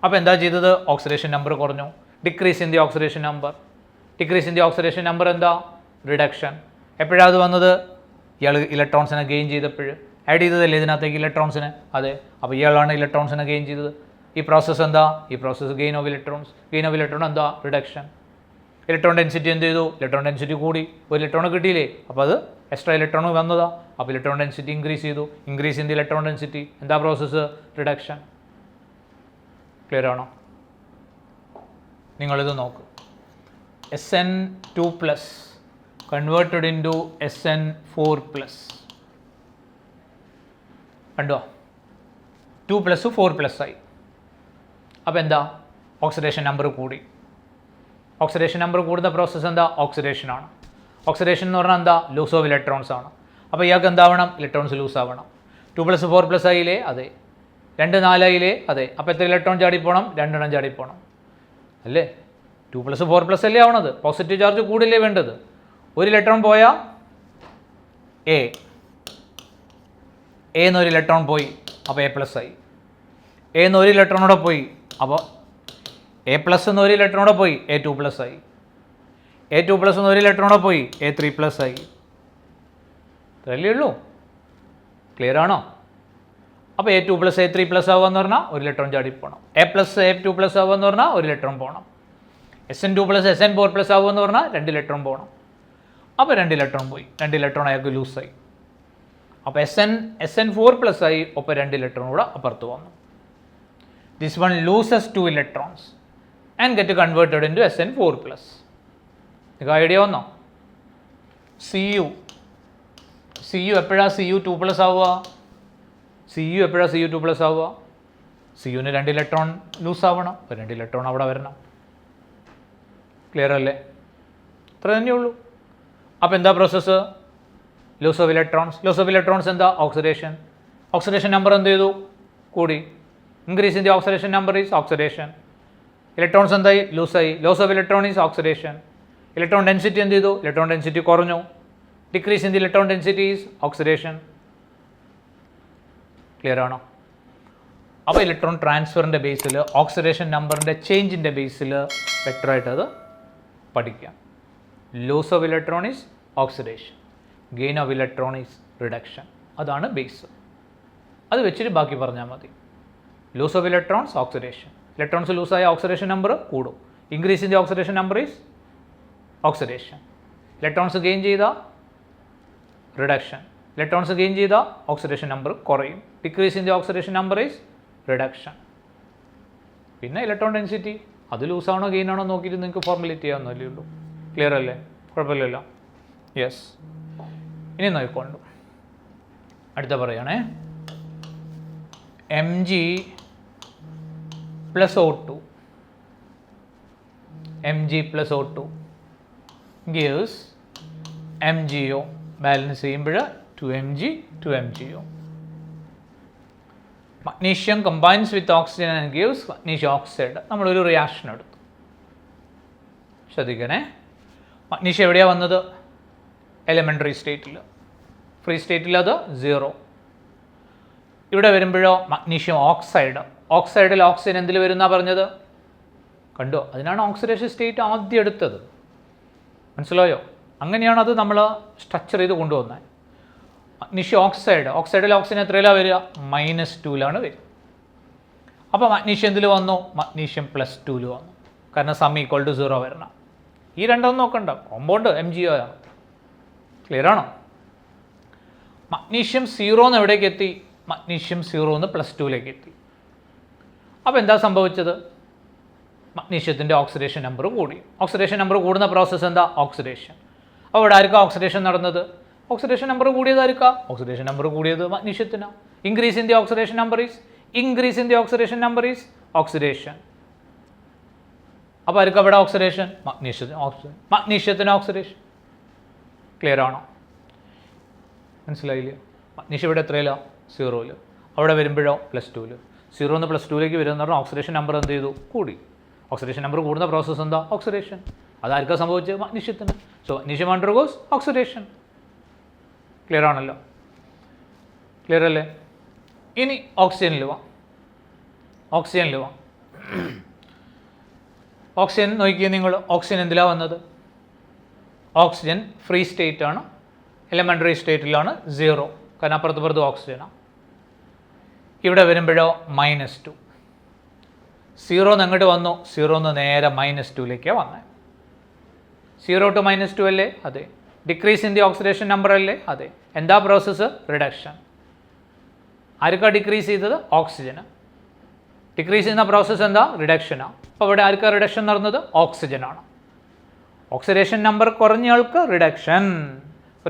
അപ്പോൾ എന്താ ചെയ്തത്? ഓക്സിഡേഷൻ നമ്പർ കുറഞ്ഞു. Decrease in the oxidation number. Decrease in the oxidation number എന്താ? റിഡക്ഷൻ. എപ്പോഴാണ് അത് വന്നത്? ഇയാൾ ഇലക്ട്രോൺസിനെ ഗെയിൻ ചെയ്തപ്പോൾ ആഡ് ചെയ്തതല്ലേ ഇതിനകത്തേക്ക് ഇലക്ട്രോൺസിനെ? അതെ. അപ്പോൾ ഇയാളാണ് ഇലക്ട്രോൺസിനെ ഗെയിൻ ചെയ്തത്. ഈ പ്രോസസ്സ് എന്താ? ഈ process gain of electrons. Gain of electron എന്താ? റിഡക്ഷൻ. ഇലക്ട്രോൺ ഡെൻസിറ്റി എന്ത് ചെയ്തു? ഇലക്ട്രോൺ ഡെൻസിറ്റി കൂടി. ഒരു ഇലക്ട്രോൺ കിട്ടിയില്ലേ? അപ്പോൾ അത് എക്സ്ട്രാ ഇലക്ട്രോൺ വന്നതാ. അപ്പോൾ ഇലക്ട്രോൺ ഡെൻസിറ്റി ഇൻക്രീസ് ചെയ്തു. Increase in the electron density എന്താ പ്രോസസ്സ്? റിഡക്ഷൻ. ക്ലിയർ ആണോ? നിങ്ങളിത് നോക്ക്. SN2+ converted into SN4+. കണ്ടോ? 2+ 4+ ആയി. അപ്പോൾ എന്താ? ഓക്സിഡേഷൻ നമ്പർ കൂടി. ഓക്സിഡേഷൻ നമ്പർ കൂടുന്ന പ്രോസസ്സ് എന്താ? ഓക്സിഡേഷനാണ്. ഓക്സിഡേഷൻ എന്ന് പറഞ്ഞാൽ എന്താ? ലൂസ് ഓഫ് ഇലക്ട്രോൺസ് ആണ്. അപ്പോൾ ഇയാൾക്ക് എന്താവണം? ഇലക്ട്രോൺസ് ലൂസ് ആവണം. 2+ 4+ ആയില്ലേ? അതെ. 2 4 ആയില്ലേ? അതെ. അപ്പോൾ എത്ര ഇലക്ട്രോൺ ചാടിപ്പോണം? 2 എണ്ണം ചാടിപ്പോണം അല്ലേ? 2+ 4+ അല്ലേ ആവണത്? പോസിറ്റീവ് ചാർജ് കൂടില്ലേ വേണ്ടത്? ഒരു ഇലക്ട്രോൺ പോയാൽ എന്നൊരു ഇലക്ട്രോൺ പോയി. അപ്പോൾ A+ ആയി. എന്നൊരു ഇലക്ട്രോണോടെ പോയി. അപ്പോൾ A+ എന്നൊരു ഇലക്ട്രോണോടെ പോയി. A2+ ആയി. A2+ എന്നൊരു ഇലക്ട്രോണോടെ പോയി. A3+ ആയി. ഇത്രയല്ലേ ഉള്ളൂ. ക്ലിയർ ആണോ? അപ്പോൾ A2+ A3+ ആവുകയെന്ന് പറഞ്ഞാൽ ഒരു ഇലക്ട്രോൺ ചാടി പോകണം. A+ A2+ ആവുകയെന്ന് പറഞ്ഞാൽ ഒരു ഇലക്ട്രോൺ പോകണം. SN2+ SN4+ ആവുകയെന്ന് പറഞ്ഞാൽ 2 ഇലക്ട്രോൺ പോകണം. അപ്പോൾ 2 ഇലക്ട്രോൺ പോയി. 2 ഇലക്ട്രോൺ അയാൾക്ക് ലൂസായി. അപ്പോൾ SN4+ ആയി. ഒപ്പം 2 ഇലക്ട്രോൺ കൂടെ അപ്പുറത്ത് വന്നു. This one loses 2 electrons and get converted into SN4+. നിങ്ങൾക്ക് ഐഡിയ വന്നോ? CU എപ്പോഴാണ് Cu2+ ആവുക? CU എപ്പോഴാണ് Cu2+ ആവുക? CUന് 2 ഇലക്ട്രോൺ ലൂസ് ആവണം. 2 ഇലക്ട്രോൺ അവിടെ വരണം. ക്ലിയർ അല്ലേ? ഇത്ര തന്നെയുള്ളൂ. അപ്പോൾ എന്താ process? Lose of electrons. Lose of electrons എന്താ? ഓക്സിഡേഷൻ. ഓക്സിഡേഷൻ നമ്പർ എന്ത് ചെയ്തു? കൂടി. Increase in the oxidation number is oxidation. Electrons എന്തായി? ലൂസായി. Loss of electron is oxidation. Electron density എന്ത് ചെയ്തു? ഇലക്ട്രോൺ ഡെൻസിറ്റി കുറഞ്ഞു. Decrease in the electron density is oxidation. Clear ആണോ? അപ്പോൾ ഇലക്ട്രോൺ ട്രാൻസ്ഫറിൻ്റെ ബേസിൽ ഓക്സിഡേഷൻ നമ്പറിൻ്റെ ചേഞ്ചിൻ്റെ ബേസിൽ വ്യക്തമായിട്ട് അത് പഠിക്കാം. Loss of electron is oxidation. Gain of electron is reduction. അതാണ് ബേസ്. അത് വെച്ചിട്ട് ബാക്കി പറഞ്ഞാൽ മതി. Loss of electrons, oxidation. Electrons ലൂസായ ഓക്സിഡേഷൻ നമ്പർ കൂടും. Increase in the oxidation number is oxidation. Electrons gain ചെയ്ത റിഡക്ഷൻ. ഇലക്ട്രോൺസ് ഗെയിൻ ചെയ്ത ഓക്സിഡേഷൻ നമ്പർ കുറയും. Decrease in the oxidation number is reduction. പിന്നെ ഇലക്ട്രോൺ ഡെൻസിറ്റി അത് ലൂസാണോ ഗെയിൻ ആണോ നോക്കിയിട്ട് നിങ്ങൾക്ക് ഫോർമുലേറ്റ് ചെയ്യാവുന്നല്ലേ ഉള്ളൂ. ക്ലിയർ അല്ലേ? കുഴപ്പമില്ലല്ലോ. യെസ്. ഇനി നോക്കിക്കൊണ്ടു അടുത്ത പറയുകയാണേ. Mg plus O2. Mg plus O2 gives MgO. Balance ചെയ്യുമ്പോൾ 2Mg 2MgO. Magnesium combines with oxygen and gives magnesium oxide. നമ്മളൊരു റിയാക്ഷൻ എടുത്തു. ശ്രദ്ധിക്കണേ. മഗ്നീഷ്യം എവിടെയാണ് വന്നത്? എലിമെൻ്ററി സ്റ്റേറ്റിൽ. ഫ്രീ സ്റ്റേറ്റിൽ അത് 0. ഇവിടെ വരുമ്പോഴോ മഗ്നീഷ്യം ഓക്സൈഡ്. ഓക്സൈഡിൽ ഓക്സിജൻ എന്തിൽ വരുന്ന പറഞ്ഞത്? കണ്ടോ? അതിനാണ് ഓക്സിഡേഷൻ സ്റ്റേറ്റ് ആദ്യം എടുത്തത്. മനസ്സിലായോ? അങ്ങനെയാണ് അത് നമ്മൾ സ്ട്രക്ചർ ചെയ്ത് കൊണ്ടുവന്നത്. Magnesium oxide. ഓക്സൈഡിൽ ഓക്സിജൻ എത്രയിലാണ് വരിക? -2 വരിക. അപ്പോൾ മഗ്നീഷ്യം എന്തിൽ വന്നു? മഗ്നീഷ്യം +2 വന്നു. കാരണം സം ഈക്വൽ ടു 0 വരണം. ഈ രണ്ടൊന്നും നോക്കണ്ട, കോമ്പൗണ്ട് MgO ആണ്. ക്ലിയർ ആണോ? മഗ്നീഷ്യം 0 എന്ന് എവിടേക്ക് എത്തി? മഗ്നീഷ്യം 0 എന്ന് +2 എത്തി. അപ്പോൾ എന്താ സംഭവിച്ചത്? മഗ്നീഷ്യത്തിൻ്റെ ഓക്സിഡേഷൻ നമ്പർ കൂടി. ഓക്സിഡേഷൻ നമ്പർ കൂടുന്ന പ്രോസസ്സ് എന്താ? ഓക്സിഡേഷൻ. അപ്പോൾ ഇവിടെ ആർക്കാ ഓക്സിഡേഷൻ നടന്നത്? ഓക്സിഡേഷൻ നമ്പർ കൂടിയതായിരിക്കാ? ഓക്സിഡേഷൻ നമ്പർ കൂടിയത് മഗ്നീഷ്യത്തിനാണ്. Increase in the oxidation number is increase in the oxidation number is oxidation. അപ്പോൾ ആർക്കാ ഇവിടെ ഓക്സിഡേഷൻ? മഗ്നീഷ്യത്തിന് ഓക്സിഡേഷൻ. ക്ലിയർ ആണോ? മനസ്സിലായില്ലേ? മഗ്നീഷ്യം ഇവിടെ എത്രയില്ല? 0ൽ. അവിടെ വരുമ്പോഴോ +2. 0 നിന്ന് +2 വരുന്ന പറഞ്ഞാൽ ഓക്സിഡേഷൻ നമ്പർ എന്ത് ചെയ്തു? കൂടി. ഓക്സിഡേഷൻ നമ്പർ കൂടുന്ന പ്രോസസ്സ് എന്താ? ഓക്സിഡേഷൻ. അതാർക്കാ സംഭവിച്ചത്? മഗ്നീഷ്യത്തിന്. So magnesium undergoes oxidation. Clear ആണല്ലോ? ക്ലിയർ അല്ലേ? ഇനി ഓക്സിജനിൽ വാ. ഓക്സിജൻ നോക്കിയേ നിങ്ങൾ. ഓക്സിജൻ എന്തിലാണ് വന്നത്? ഓക്സിജൻ ഫ്രീ സ്റ്റേറ്റ് ആണ്. എലിമെൻ്ററി സ്റ്റേറ്റിലാണ് 0. കാരണം അപ്പുറത്ത് ഓക്സിജനാണ്. ഇവിടെ വരുമ്പോഴോ -2. 0 എങ്ങോട്ട് വന്നു? 0 നിന്ന് നേരെ -2 വന്നത്. 0 to -2 അല്ലേ? അതെ. Decrease in the oxidation number അല്ലേ? അതെ. എന്താ പ്രോസസ്സ്? റിഡക്ഷൻ. ആർക്കാ ഡിക്രീസ് ചെയ്തത്? ഓക്സിജന്. ഡിക്രീസ് ചെയ്യുന്ന പ്രോസസ്സ് എന്താ? റിഡക്ഷനാണ്. അപ്പോൾ ഇവിടെ ആർക്കാ റിഡക്ഷൻ നടന്നത്? ഓക്സിജനാണ്. ഓക്സിഡേഷൻ നമ്പർ കുറഞ്ഞ ആൾക്ക് റിഡക്ഷൻ.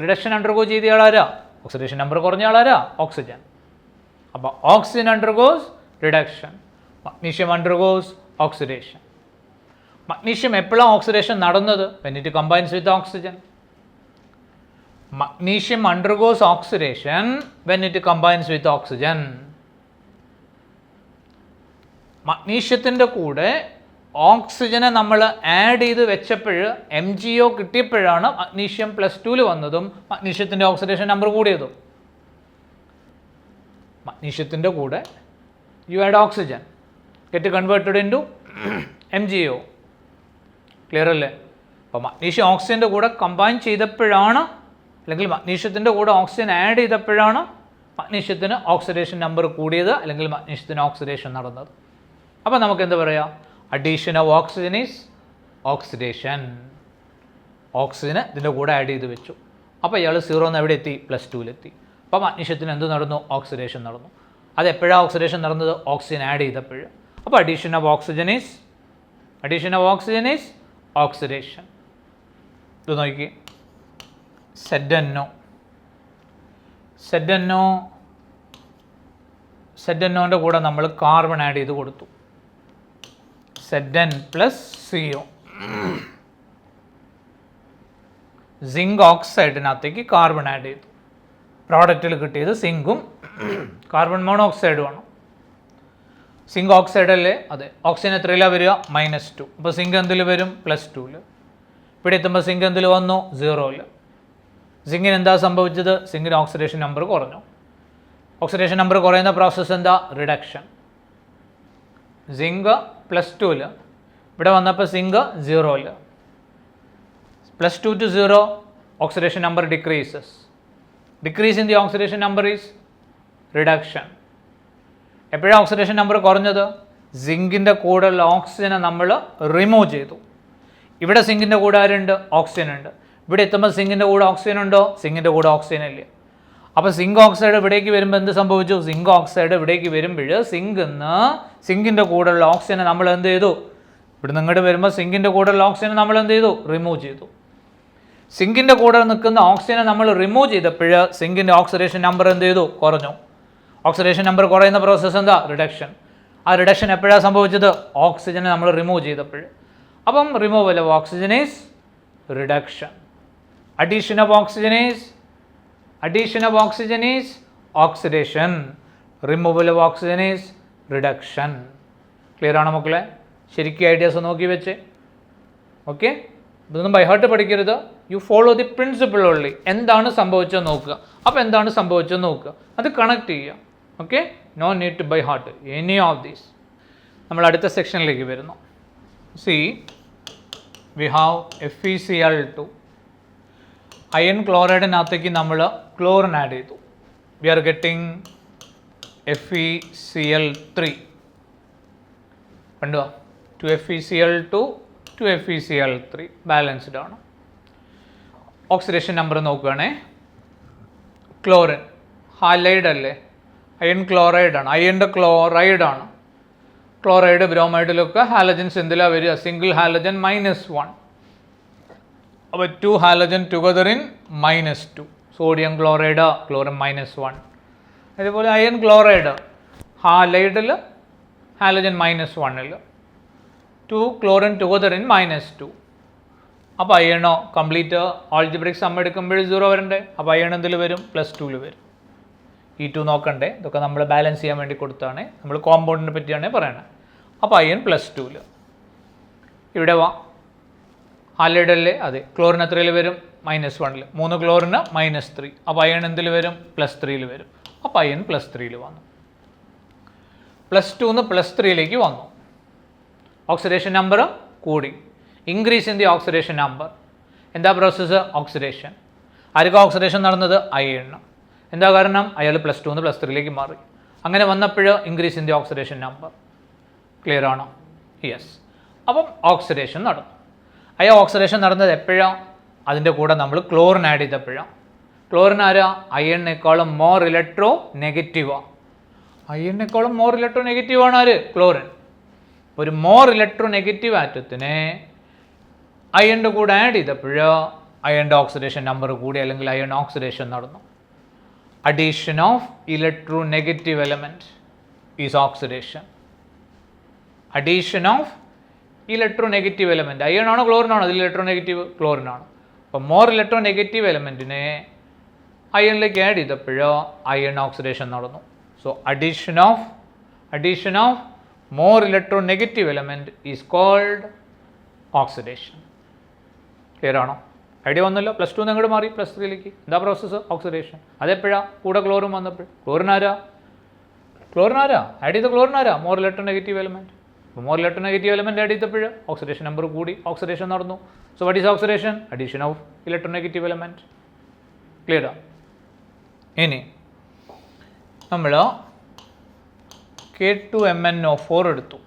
റിഡക്ഷൻ അണ്ടർഗോ ചെയ്ത ആളാരാ? ഓക്സിഡേഷൻ നമ്പർ കുറഞ്ഞ ആളാരാ? ഓക്സിജൻ. അപ്പോൾ oxygen undergoes reduction. Magnesium undergoes oxidation. Magnesium എപ്പോഴാണ് ഓക്സിഡേഷൻ നടന്നത്? When it combines with oxygen. Magnesium undergoes oxidation when it combines with oxygen. മഗ്നീഷ്യത്തിൻ്റെ കൂടെ ഓക്സിജനെ നമ്മൾ ആഡ് ചെയ്ത് വെച്ചപ്പോൾ MgO കിട്ടിയപ്പോഴാണ് മഗ്നീഷ്യം +2 വന്നതും മഗ്നീഷ്യത്തിൻ്റെ ഓക്സിഡേഷൻ നമ്പർ കൂടിയതും. മഗ്നീഷ്യത്തിൻ്റെ കൂടെ you add oxygen, get converted into MgO. Clear അല്ലേ? അപ്പോൾ മഗ്നീഷ്യം ഓക്സിജൻ്റെ കൂടെ കമ്പൈൻ ചെയ്തപ്പോഴാണ്, അല്ലെങ്കിൽ മഗ്നീഷ്യത്തിൻ്റെ കൂടെ ഓക്സിജൻ ആഡ് ചെയ്തപ്പോഴാണ് മഗ്നീഷ്യത്തിന് ഓക്സിഡേഷൻ നമ്പർ കൂടിയത്, അല്ലെങ്കിൽ മഗ്നീഷ്യത്തിന് ഓക്സിഡേഷൻ നടന്നത്. അപ്പോൾ നമുക്ക് എന്ത് പറയാം? Addition of oxygen is oxidation. ഓക്സിജന് ഇതിൻ്റെ കൂടെ ആഡ് ചെയ്ത് വെച്ചു. അപ്പോൾ ഇയാൾ 0 എന്ന് എവിടെ എത്തി? +2 അപ്പോൾ മഗ്നീഷ്യത്തിന് എന്ത് നടന്നു? ഓക്സിഡേഷൻ നടന്നു. അത് എപ്പോഴാണ് ഓക്സിഡേഷൻ നടന്നത്? ഓക്സിജൻ ആഡ് ചെയ്തപ്പോൾ. അപ്പോൾ addition of oxygen is oxidation. ഇത് നോക്കി. ZnOൻ്റെ കൂടെ നമ്മൾ കാർബൺ ആഡ് ചെയ്ത് കൊടുത്തു. Zn + CO. സിങ്ക് ഓക്സൈഡിനകത്തേക്ക് കാർബൺ ആഡ് ചെയ്തു. പ്രോഡക്റ്റിൽ കിട്ടിയത് സിങ്കും കാർബൺ മോണോക്സൈഡുമാണ്. സിങ്ക് ഓക്സൈഡ് അല്ലേ? അതെ. ഓക്സിജൻ എത്രയിലാണ് വരിക? -2. അപ്പോൾ സിങ്ക് എന്തിൽ വരും? +2. ഇവിടെ എത്തുമ്പോൾ സിങ്ക് എന്തിൽ വന്നു? 0ൽ. സിങ്കിന് എന്താ സംഭവിച്ചത്? സിങ്കിന് ഓക്സിഡേഷൻ നമ്പർ കുറഞ്ഞു. ഓക്സിഡേഷൻ നമ്പർ കുറയുന്ന പ്രോസസ്സ് എന്താ? റിഡക്ഷൻ. സിങ്ക് +2ൽ, ഇവിടെ വന്നപ്പോൾ zinc 0ൽ. +2 to 0 oxidation number decreases. Decrease in the oxidation number is reduction. എപ്പോഴാണ് ഓക്സിഡേഷൻ നമ്പർ കുറഞ്ഞത്? സിങ്കിൻ്റെ കൂടെയുള്ള ഓക്സിജനെ നമ്മൾ റിമൂവ് ചെയ്തു. ഇവിടെ സിങ്കിൻ്റെ കൂടെ ആരുണ്ട്? ഓക്സിജൻ ഉണ്ട്. ഇവിടെ എത്തുമ്പോൾ സിങ്കിൻ്റെ കൂടെ ഓക്സിജൻ ഉണ്ടോ? സിങ്കിൻ്റെ കൂടെ ഓക്സിജൻ ഇല്ല. അപ്പോൾ സിങ്ക് ഓക്സൈഡ് ഇവിടേക്ക് വരുമ്പോൾ എന്ത് സംഭവിച്ചു? സിങ്ക് ഓക്സൈഡ് ഇവിടേക്ക് വരുമ്പോൾ സിങ്കിൻ്റെ കൂടെയുള്ള ഓക്സിജനെ നമ്മൾ എന്ത് ചെയ്തു? ഇവിടെ നിങ്ങോട്ട് വരുമ്പോൾ സിങ്കിൻ്റെ കൂടെയുള്ള ഓക്സിജനെ നമ്മൾ എന്ത് ചെയ്തു? റിമൂവ് ചെയ്തു. സിങ്കിൻ്റെ കൂടെ നിൽക്കുന്ന ഓക്സിജനെ നമ്മൾ റിമൂവ് ചെയ്തപ്പോൾ സിങ്കിൻ്റെ ഓക്സിഡേഷൻ നമ്പർ എന്ത് ചെയ്തു? കുറഞ്ഞു. ഓക്സിഡേഷൻ നമ്പർ കുറയുന്ന പ്രോസസ്സ് എന്താ? റിഡക്ഷൻ. ആ റിഡക്ഷൻ എപ്പോഴാണ് സംഭവിച്ചത്? ഓക്സിജനെ നമ്മൾ റിമൂവ് ചെയ്തപ്പോൾ. അപ്പം removal of oxygen is reduction. Addition of oxygen is oxidation. Removal of oxygen is reduction. Clear ആണോ മക്കളെ? ശരിക്കും ഐഡിയാസ് നോക്കി വെച്ച്. ഓക്കെ, ഇതൊന്നും ബൈഹാർട്ട് പഠിക്കരുത്. You follow the principle only. എന്താണ് സംഭവിച്ചത് നോക്കുക. അപ്പോൾ എന്താണ് സംഭവിച്ചത് നോക്കുക, അത് കണക്ട് ചെയ്യുക. Okay, no need to by heart any of these. നമ്മൾ അടുത്ത സെക്ഷനിലേക്ക് വരുന്നു. C, we have FeCl2. Iron ക്ലോറൈഡിനകത്തേക്ക് നമ്മൾ ക്ലോറിൻ ആഡ് ചെയ്തു. We are getting FeCl3. കണ്ടുവാ, 2 FeCl2 2 FeCl3 ബാലൻസ്ഡ് ആണ്. ഓക്സിഡേഷൻ നമ്പർ നോക്കുകയാണേ. ക്ലോറിൻ ഹാലൈഡ് അല്ലേ? അയൺ ക്ലോറൈഡ് ആണ്. അയണിൻ്റെ ക്ലോറൈഡ് ആണ്. ക്ലോറൈഡ് ബ്രോമൈഡിലൊക്കെ ഹാലജൻസ് എന്തിലാണ് വരിക? Single halogen -1. അപ്പോൾ 2 halogen together in -2. Sodium chloride, chlorine -1. അതേപോലെ അയൺ ക്ലോറൈഡ് ഹാലൈഡിൽ ഹാലജൻ -1ൽ 2 ക്ലോറിൻ ടുഗദർ ഇൻ -2. അപ്പോൾ അയണോ കംപ്ലീറ്റ് ആൾജിബ്രിക് സം എടുക്കുമ്പോൾ 0 വരണ്ടേ? അപ്പോൾ അയൺ എന്തിൽ വരും? +2 വരും. ഈ 2 നോക്കണ്ടേ? ഇതൊക്കെ നമ്മൾ ബാലൻസ് ചെയ്യാൻ വേണ്ടി കൊടുത്താണ്. നമ്മൾ കോമ്പൗണ്ടിനെ പറ്റിയാണ് പറയണത്. അപ്പോൾ അയൺ +2. ഇവിടെ വാ, ഹാലൈഡല്ലേ? അതെ. ക്ലോറിൻ എത്രയിൽ വരും? -1ൽ. 3 ക്ലോറിന് -3. അപ്പോൾ അയൺ എന്തിൽ വരും? +3ൽ വരും. അപ്പോൾ അയൺ +3ൽ വന്നു. +2 +3ലേക്ക് വന്നു. ഓക്സിഡേഷൻ നമ്പർ കൂടി. Increase in the oxidation number. എന്താ പ്രോസസ്സ്? ഓക്സിഡേഷൻ. ആർക്കും ഓക്സിഡേഷൻ നടന്നത്? അയണ്. എന്താ കാരണം? അയാൾ +2 +3ലേക്ക് മാറി. അങ്ങനെ വന്നപ്പോൾ increase in the oxidation number. Clear ആണോ? യെസ്. അപ്പം ഓക്സിഡേഷൻ നടന്നു. ഓക്സിഡേഷൻ നടന്നത് എപ്പോഴാണ്? അതിൻ്റെ കൂടെ നമ്മൾ ക്ലോറിൻ ആഡ് ചെയ്തപ്പോഴാണ്. ക്ലോറിൻ ആരാ? അയണിനേക്കാളും മോർ ഇലക്ട്രോ നെഗറ്റീവാണ്. അയണിനേക്കാളും മോർ ഇലക്ട്രോ നെഗറ്റീവാണ് ആര്? ക്ലോറിൻ. ഒരു മോർ ഇലക്ട്രോ നെഗറ്റീവ് ആറ്റത്തിനെ അയണിൻ്റെ കൂടെ ആഡ് ചെയ്തപ്പോൾ അയണിൻ്റെ ഓക്സിഡേഷൻ നമ്പർ കൂടി, അല്ലെങ്കിൽ അയൺ ഓക്സിഡേഷൻ നടന്നു. Addition of electronegative element is oxidation. Addition of electronegative element. Iron ആണോ ക്ലോറിൻ ആണോ? അതിൽ ഇലക്ട്രോ നെഗറ്റീവ് ക്ലോറിൻ ആണ്. അപ്പോൾ മോർ ഇലക്ട്രോ നെഗറ്റീവ് എലമെൻറ്റിനെ അയണിലേക്ക് ആഡ് ചെയ്തപ്പോൾ അയൺ ഓക്സിഡേഷൻ നടന്നു. So addition of more electronegative element is called oxidation. Clear ആണോ? ഐഡിയ വന്നല്ലോ? +2 അങ്ങോട്ട് മാറി +3ലേക്ക്. എന്താ പ്രോസസ്സ്? ഓക്സിഡേഷൻ. അതെപ്പോഴാണ്? കൂടെ ക്ലോറിൻ വന്നപ്പോൾ. ക്ലോറിൻ ആരാ? ആഡ് ചെയ്ത ക്ലോറിൻ ആരാ? More electronegative element. അപ്പോൾ മോർ ഇലക്ട്രോനെഗറ്റീവ് എലമെൻറ്റ് ആഡ് ചെയ്തപ്പോൾ ഓക്സിഡേഷൻ നമ്പർ കൂടി, ഓക്സിഡേഷൻ നടന്നു. So what is oxidation? Addition of electronegative element. Clear ആ? ഇനി നമ്മൾ K2MnO4 എടുത്തു.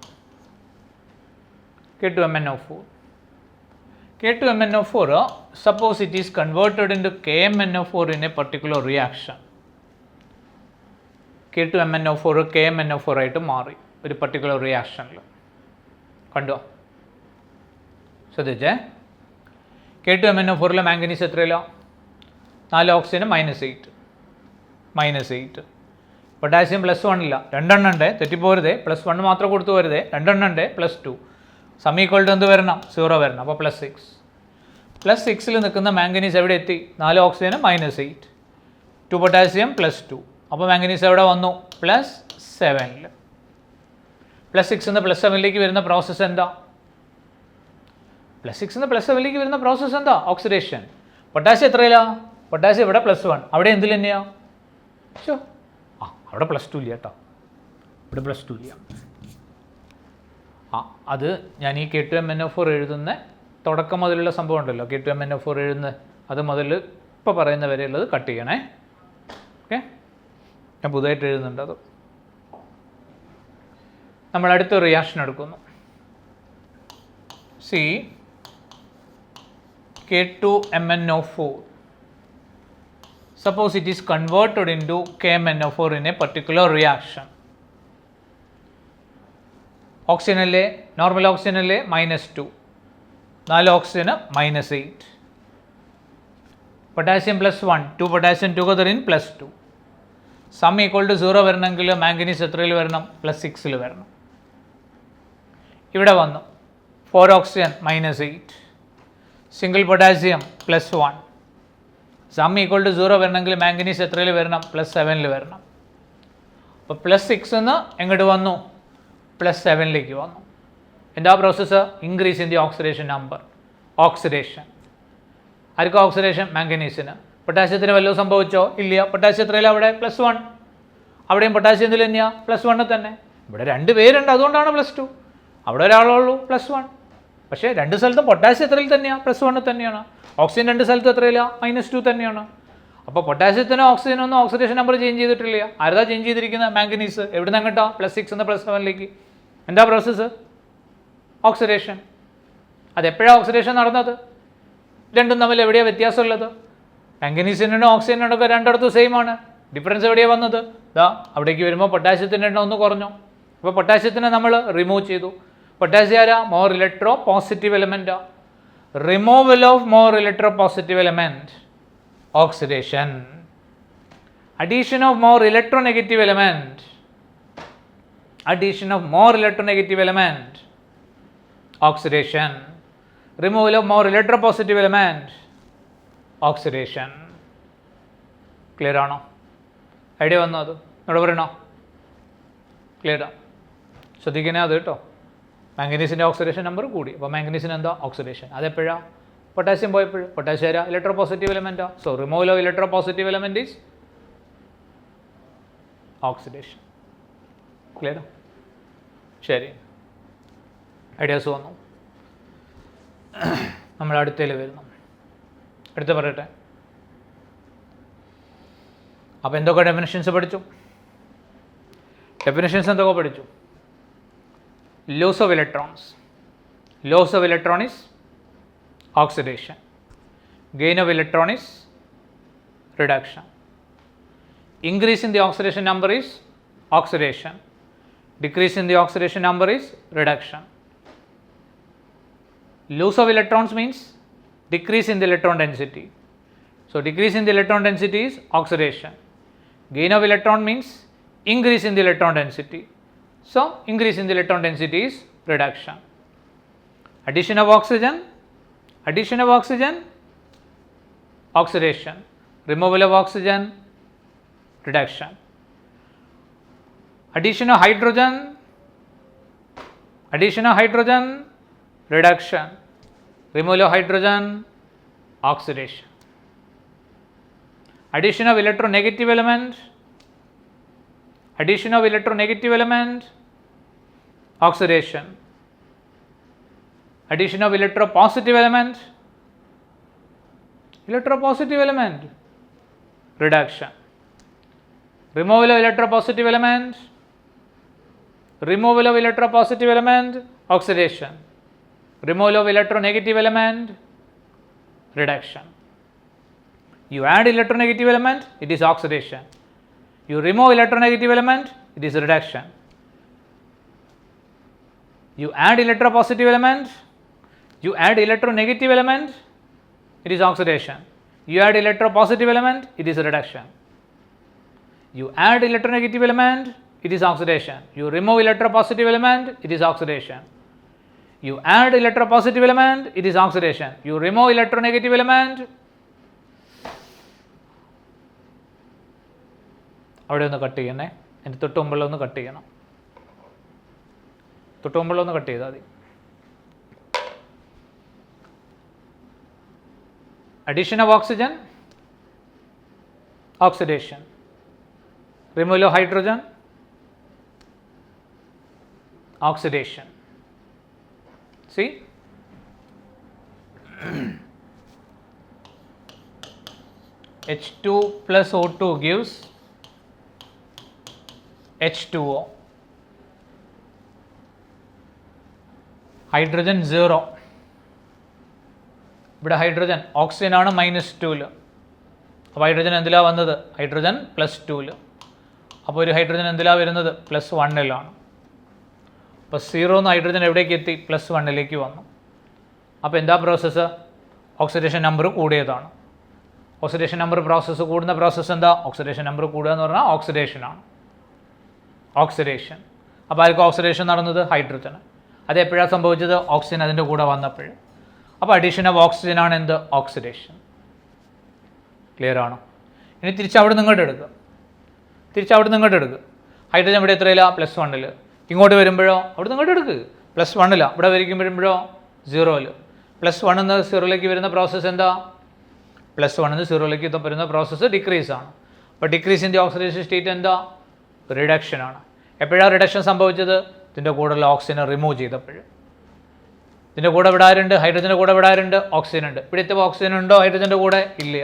K2MnO4, suppose it is converted into KMnO4 in a particular reaction. K2MnO4 KMnO4 ആയിട്ട് മാറി ഒരു പർട്ടിക്കുലർ റിയാക്ഷനിൽ. കണ്ടോ? ശ്രദ്ധിച്ചേ. K2MnO4ലെ മാംഗനീസ് എത്രയിലാണ്? 4 ഓക്സിജന് -8. പൊട്ടാസ്യം +1 ഇല്ല, 2 എണ്ണം ഉണ്ട്. തെറ്റിപ്പോരുതേ. +1 മാത്രം കൊടുത്തു വരുതേ. 2 എണ്ണം ഉണ്ട്. +2 സമീക്വൾ എന്ത് വരണം? 0 വരണം. അപ്പോൾ +6. +6ൽ നിൽക്കുന്ന മാംഗനീസ് എവിടെ എത്തി? 4 ഓക്സിജന് -8, 2 പൊട്ടാസ്യം +2. അപ്പോൾ മാംഗനീസ് എവിടെ വന്നു? +7ൽ. +6 +7ലേക്ക് വരുന്ന പ്രോസസ്സ് എന്താ? +6 +7ലേക്ക് വരുന്ന പ്രോസസ്സ് എന്താ? ഓക്സിഡേഷൻ. പൊട്ടാസ്യം എത്രയിലാണ്? പൊട്ടാസ്യം ഇവിടെ +1. അവിടെ എന്തിൽ തന്നെയാണ്? അവിടെ +2 ഇല്ല കേട്ടോ. ഇവിടെ +2 ഇല്ല. അത് ഞാൻ ഈ K2MnO4 എഴുതുന്ന തുടക്കം മുതലുള്ള സംഭവം ഉണ്ടല്ലോ, K2MnO4 എഴുതുന്നത്, അത് മുതൽ ഇപ്പോൾ പറയുന്ന വരെയുള്ളത് കട്ട് ചെയ്യണേ. ഓക്കെ, ഞാൻ പുതുതായിട്ട് എഴുതുന്നുണ്ട് അത്. നമ്മൾ അടുത്ത റിയാക്ഷൻ എടുക്കുന്നു. C K2MnO4. Suppose it is converted into KMnO4 in a particular reaction. Oxygen അല്ലേ, നോർമൽ ഓക്സിജൻ അല്ലേ, -2, 4 ഓക്സിജന് -8. Potassium +1, 2 potassium together in +2. Sum equal to 0 വരണമെങ്കിൽ മാംഗനീസ് എത്രയിൽ വരണം? +6 വരണം. ഇവിടെ വന്നു 4 oxygen -8, single potassium +1. Sum equal to 0 വരണമെങ്കിൽ മാംഗനീസ് എത്രയിൽ വരണം? +7 വരണം. അപ്പോൾ +6 എങ്ങോട്ട് വന്നു? +7 വന്നു. എന്താ process? Increase in the oxidation number. Oxidation ആർക്കും ഓക്സിഡേഷൻ? മാംഗനീസിന്. പൊട്ടാസ്യത്തിന് വല്ലതും സംഭവിച്ചോ? ഇല്ല. പൊട്ടാസ്യം എത്രയില്ല അവിടെ? +1. അവിടെയും പൊട്ടാസ്യം എന്തിൽ തന്നെയാണ്? +1 തന്നെ. ഇവിടെ 2 പേരുണ്ട്, അതുകൊണ്ടാണ് +2. അവിടെ ഒരാളുള്ളൂ +1. പക്ഷേ 2 സ്ഥലത്തും പൊട്ടാസ്യം എത്രയിൽ തന്നെയാണ്? +1 തന്നെയാണ്. ഓക്സിജൻ 2 സ്ഥലത്തും എത്രയില്ല? -2 തന്നെയാണ്. അപ്പോൾ പൊട്ടാസ്യത്തിനോ ഓക്സിജനൊന്നും ഓക്സിഡേഷൻ നമ്പർ ചേഞ്ച് ചെയ്തിട്ടില്ല. ആരതാ ചേഞ്ച് ചെയ്തിരിക്കുന്നത്? മാംഗനീസ്. എവിടെ നിന്ന് അങ്ങോട്ടോ? +6 +7. എന്താ പ്രോസസ്സ്? ഓക്സിഡേഷൻ. അതെപ്പോഴാണ് ഓക്സിഡേഷൻ നടന്നത്? രണ്ടും തമ്മിൽ എവിടെയാണ് വ്യത്യാസമുള്ളത്? മാംഗനീസിനും ഓക്സിജനും ഒക്കെ രണ്ടിടത്തും സെയിം ആണ്. ഡിഫറൻസ് എവിടെയാണ് വന്നത്? അവിടേക്ക് വരുമ്പോൾ പൊട്ടാസ്യത്തിൻ്റെ എണ്ണം ഒന്ന് കുറഞ്ഞു. അപ്പോൾ പൊട്ടാസ്യത്തിനെ നമ്മൾ റിമൂവ് ചെയ്തു. പൊട്ടാസ്യം ആരാ? മോർ ഇലക്ട്രോ പോസിറ്റീവ് എലമെൻറ്റാ. Removal of more electropositive element, oxidation. Addition of more electronegative element, addition of more electronegative element, oxidation. Removal of more electropositive element, oxidation. Clear ആണോ? ഐഡിയ വന്നോ? അത് ഇവിടെ പറയണോ? Clear ആണ്. ശ്രദ്ധിക്കണേ അത് കേട്ടോ. മാംഗനീസിൻ്റെ ഓക്സിഡേഷൻ നമ്പർ കൂടി. അപ്പോൾ മാംഗനീസിന് എന്താ? ഓക്സിഡേഷൻ. അതെപ്പോഴാണ്? പൊട്ടാസ്യം പോയപ്പോഴും. പൊട്ടാസ്യം ആരാ? ഇലക്ട്രോപോസിറ്റീവ് എലമെൻറ്റാ. So removal of electropositive element is oxidation. Clear? ശരി, ഐഡിയാസ് വന്നു. നമ്മൾ അടുത്തതിൽ വരുന്നു. അടുത്ത് പറയട്ടെ. അപ്പോൾ എന്തൊക്കെ ഡെഫിനിഷൻസ് പഠിച്ചു? ഡെഫിനിഷൻസ് എന്തൊക്കെ പഠിച്ചു? Loss of electrons. Loss of electron is oxidation. Gain of electron is reduction. Increase in the oxidation number is oxidation. Decrease in the oxidation number is reduction. Loss of electrons means decrease in the electron density. So decrease in the electron density is oxidation. Gain of electron means increase in the electron density. So increase in the electron density is reduction. Addition of oxygen. Addition of oxygen, oxidation. Removal of oxygen, reduction. Addition of hydrogen, reduction. Removal of hydrogen, oxidation. Addition of electronegative element, oxidation. Addition of electropositive element, reduction. Removal of electropositive element, oxidation. Removal of electronegative element, reduction. You add electronegative element, it is oxidation. You remove electronegative element, it is reduction. You add electropositive element, you add electronegative element, it is oxidation. You add electropositive element, it is reduction. You add electronegative element, it is oxidation. You remove electropositive element, it is oxidation. You add electropositive element, it is oxidation. You remove electronegative element. അവിടെ ഒന്ന് cut ചെയ്യണേ. എൻ്റെ തൊട്ട് മുമ്പുള്ളൊന്ന് cut ചെയ്യണം. തൊട്ട് മുമ്പുള്ളൊന്ന് cut ചെയ്താൽ മതി. Addition of oxygen, oxidation. Removal of hydrogen, oxidation. See? H2 plus O2 gives H2O. Hydrogen 0. ഇവിടെ ഹൈഡ്രജൻ ഓക്സിജനാണ് -2. അപ്പോൾ ഹൈഡ്രജൻ എന്തിലാണ് വന്നത്? ഹൈഡ്രജൻ +2. അപ്പോൾ ഒരു ഹൈഡ്രജൻ എന്തിലാണ് വരുന്നത്? +1. അപ്പോൾ 0 എന്ന് ഹൈഡ്രജൻ എവിടേക്ക് എത്തി? +1 വന്നു. അപ്പോൾ എന്താ പ്രോസസ്സ്? ഓക്സിഡേഷൻ നമ്പർ കൂടിയതാണ്. ഓക്സിഡേഷൻ നമ്പർ പ്രോസസ്സ് കൂടുന്ന പ്രോസസ്സ് എന്താ? ഓക്സിഡേഷൻ നമ്പർ കൂടുക എന്ന് പറഞ്ഞാൽ ഓക്സിഡേഷനാണ്. ഓക്സിഡേഷൻ. അപ്പോൾ ആർക്കും ഓക്സിഡേഷൻ നടന്നത്? ഹൈഡ്രജന്. അത് എപ്പോഴാണ് സംഭവിച്ചത്? ഓക്സിജൻ അതിൻ്റെ കൂടെ വന്നപ്പോൾ. അപ്പോൾ അഡീഷൻ ഓഫ് ഓക്സിജൻ ആണ് എന്ത്? ഓക്സിഡേഷൻ. ക്ലിയർ ആണോ? ഇനി തിരിച്ചവിടെ നിങ്ങോട്ട് എടുക്കുക. ഹൈഡ്രജൻ ഇവിടെ എത്രയില്ല? +1. ഇങ്ങോട്ട് വരുമ്പോഴോ അവിടെ നിങ്ങോട്ട് എടുക്കുക. +1. ഇവിടെ വരുമ്പോഴോ 0. +1 എന്ന് 0 വരുന്ന പ്രോസസ്സ് എന്താ? +1 എന്ന് 0 വരുന്ന പ്രോസസ്സ് ഡിക്രീസ് ആണ്. അപ്പോൾ decrease in the oxidation state എന്താ? റിഡക്ഷൻ ആണ്. എപ്പോഴാണ് റിഡക്ഷൻ സംഭവിച്ചത്? ഇതിൻ്റെ കൂടെയുള്ള ഓക്സിജനെ റിമൂവ് ചെയ്തപ്പോൾ. ഇതിൻ്റെ കൂടെ വിടാറുണ്ട്, ഹൈഡ്രജൻ്റെ കൂടെ വിടാറുണ്ട്, ഓക്സിജൻ ഉണ്ട്. ഇവിടെ എത്തിയപ്പോൾ ഓക്സിജൻ ഉണ്ടോ ഹൈഡ്രജൻ്റെ കൂടെ? ഇല്ല.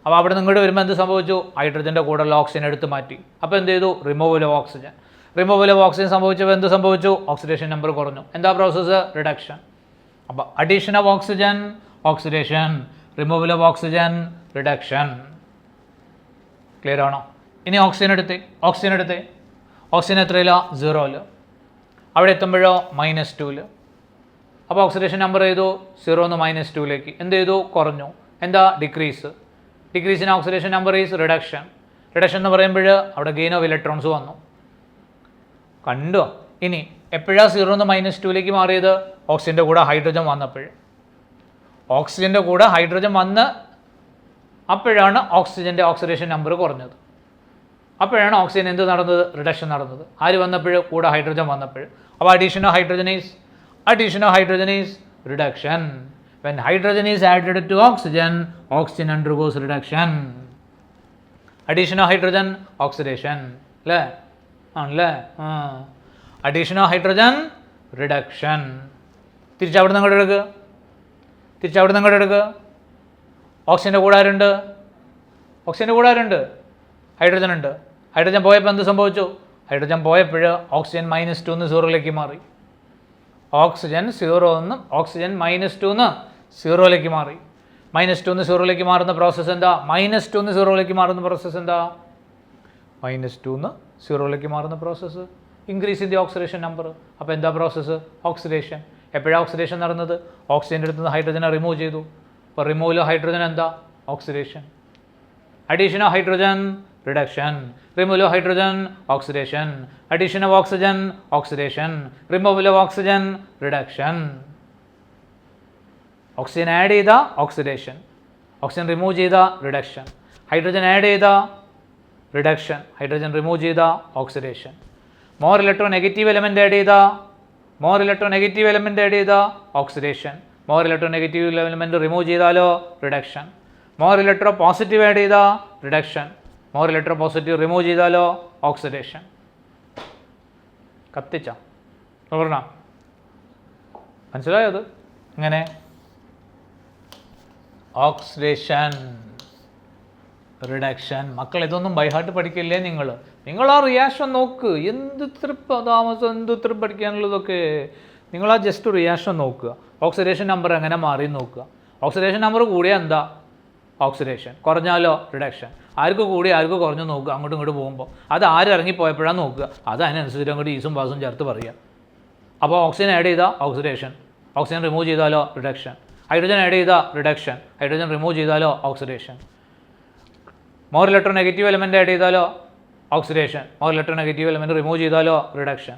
അപ്പോൾ അവിടെ നിങ്ങോട്ട് വരുമ്പോൾ എന്ത് സംഭവിച്ചു? ഹൈഡ്രജൻ്റെ കൂടെയുള്ള ഓക്സിജൻ എടുത്ത് മാറ്റി. അപ്പോൾ എന്ത് ചെയ്തു? Removal of oxygen. Removal of oxygen സംഭവിച്ചപ്പോൾ എന്ത് സംഭവിച്ചു? ഓക്സിഡേഷൻ നമ്പർ കുറഞ്ഞു. എന്താ പ്രോസസ്സ്? റിഡക്ഷൻ. അപ്പോൾ addition of oxygen, oxidation. Removal of oxygen, reduction. Clear ആണോ? ഇനി ഓക്സിജൻ എടുത്തേ. ഓക്സിജൻ എത്രയില്ല? 0. അവിടെ എത്തുമ്പോഴോ -2. അപ്പോൾ ഓക്സിഡേഷൻ നമ്പർ ചെയ്തു 0 എന്ന് -2. എന്ത് ചെയ്തു? കുറഞ്ഞു. എന്താ? Decrease in oxidation number is reduction. Reduction എന്ന് പറയുമ്പോൾ അവിടെ ഗെയിൻ ഓഫ് ഇലക്ട്രോൺസ് വന്നു. കണ്ടോ? ഇനി എപ്പോഴാണ് 0 എന്ന് -2 മാറിയത്? ഓക്സിജൻ്റെ കൂടെ ഹൈഡ്രജൻ വന്നപ്പോൾ. ഓക്സിജൻ്റെ കൂടെ ഹൈഡ്രജൻ വന്ന് അപ്പോഴാണ് ഓക്സിജൻ്റെ ഓക്സിഡേഷൻ നമ്പർ കുറഞ്ഞത്. അപ്പോഴാണ് ഓക്സിജൻ എന്ത് നടന്നത്? റിഡക്ഷൻ നടന്നത്. ആര് വന്നപ്പോൾ? കൂടെ ഹൈഡ്രജൻ വന്നപ്പോൾ. അപ്പോൾ addition of hydrogen is reduction. When hydrogen is added to oxygen, oxygen undergoes reduction. Addition of hydrogen, oxidation. അല്ലേ? ആണല്ലേ? Addition of hydrogen, reduction. തിരിച്ചവിടെ നിന്ന് എടുക്കുക. ഓക്സിജൻ്റെ കൂടെ ആരുണ്ട്? ഹൈഡ്രജൻ ഉണ്ട്. ഹൈഡ്രജൻ പോയപ്പോൾ എന്ത് സംഭവിച്ചു? ഹൈഡ്രജൻ പോയപ്പോൾ ഓക്സിജൻ -2 എന്ന് 0 മാറി. ഓക്സിജൻ -2 എന്ന് -0 മാറി. -2 എന്ന് 0 മാറുന്ന പ്രോസസ്സ് എന്താ? -2 എന്ന് 0 മാറുന്ന പ്രോസസ്സ് എന്താ? -2 എന്ന് 0 മാറുന്ന process increase in the oxidation number. അപ്പോൾ എന്താ പ്രോസസ്സ്? ഓക്സിഡേഷൻ. എപ്പോഴാണ് ഓക്സിഡേഷൻ നടന്നത്? ഓക്സിജൻ്റെ അടുത്ത് നിന്ന് ഹൈഡ്രജനെ റിമൂവ് ചെയ്തു. അപ്പോൾ റിമൂവൽ ഓഫ് ഹൈഡ്രജൻ എന്താ? Oxidation. Addition of hydrogen, reduction. Removal of hydrogen, oxidation. Addition of oxygen, oxidation. Removal of oxygen, reduction. Oxygen add ചെയ്ത ഓക്സിഡേഷൻ, ഓക്സിജൻ റിമൂവ് ചെയ്ത റിഡക്ഷൻ. ഹൈഡ്രജൻ ആഡ് ചെയ്ത റിഡക്ഷൻ, ഹൈഡ്രജൻ റിമൂവ് ചെയ്ത oxidation. More electron negative element add ചെയ്ത oxidation. More electron negative element remove ചെയ്താലോ reduction. More electropositive add ചെയ്ത reduction. More electropositive remove ചെയ്താലോ oxidation. കത്തിച്ച പറഞ്ഞ മനസ്സിലായോ? അത് ഇങ്ങനെ ഓക്സിഡേഷൻ, റിഡക്ഷൻ. മക്കൾ ഇതൊന്നും ബൈഹാർട്ട് പഠിക്കില്ലേ നിങ്ങൾ? ആ റിയാക്ഷൻ നോക്ക്. എന്ത് താമസം, എന്ത് പഠിക്കാനുള്ളതൊക്കെ നിങ്ങൾ ആ ജസ്റ്റ് റിയാക്ഷൻ നോക്കുക. ഓക്സിഡേഷൻ നമ്പർ എങ്ങനെ മാറി നോക്കുക. ഓക്സിഡേഷൻ നമ്പർ കൂടിയാൽ എന്താ? ഓക്സിഡേഷൻ. കുറഞ്ഞാലോ റിഡക്ഷൻ. ആർക്ക് കൂടി ആർക്ക് കുറഞ്ഞു നോക്കുക. അങ്ങോട്ടും ഇങ്ങോട്ട് പോകുമ്പോൾ അത് ആര് ഇറങ്ങിപ്പോയപ്പോഴാണ് നോക്കുക. അത് അതിനനുസരിച്ച് അങ്ങോട്ട് ഈസും പാസും ചേർത്ത് പറയുക. അപ്പോൾ ഓക്സിജൻ ആഡ് ചെയ്താൽ ഓക്സിഡേഷൻ, ഓക്സിജൻ റിമൂവ് ചെയ്താലോ റിഡക്ഷൻ. ഹൈഡ്രജൻ ആഡ് ചെയ്താൽ റിഡക്ഷൻ, ഹൈഡ്രജൻ റിമൂവ് ചെയ്താലോ oxidation. More electronegative element add ചെയ്താലോ oxidation, more electronegative element remove ചെയ്താലോ reduction.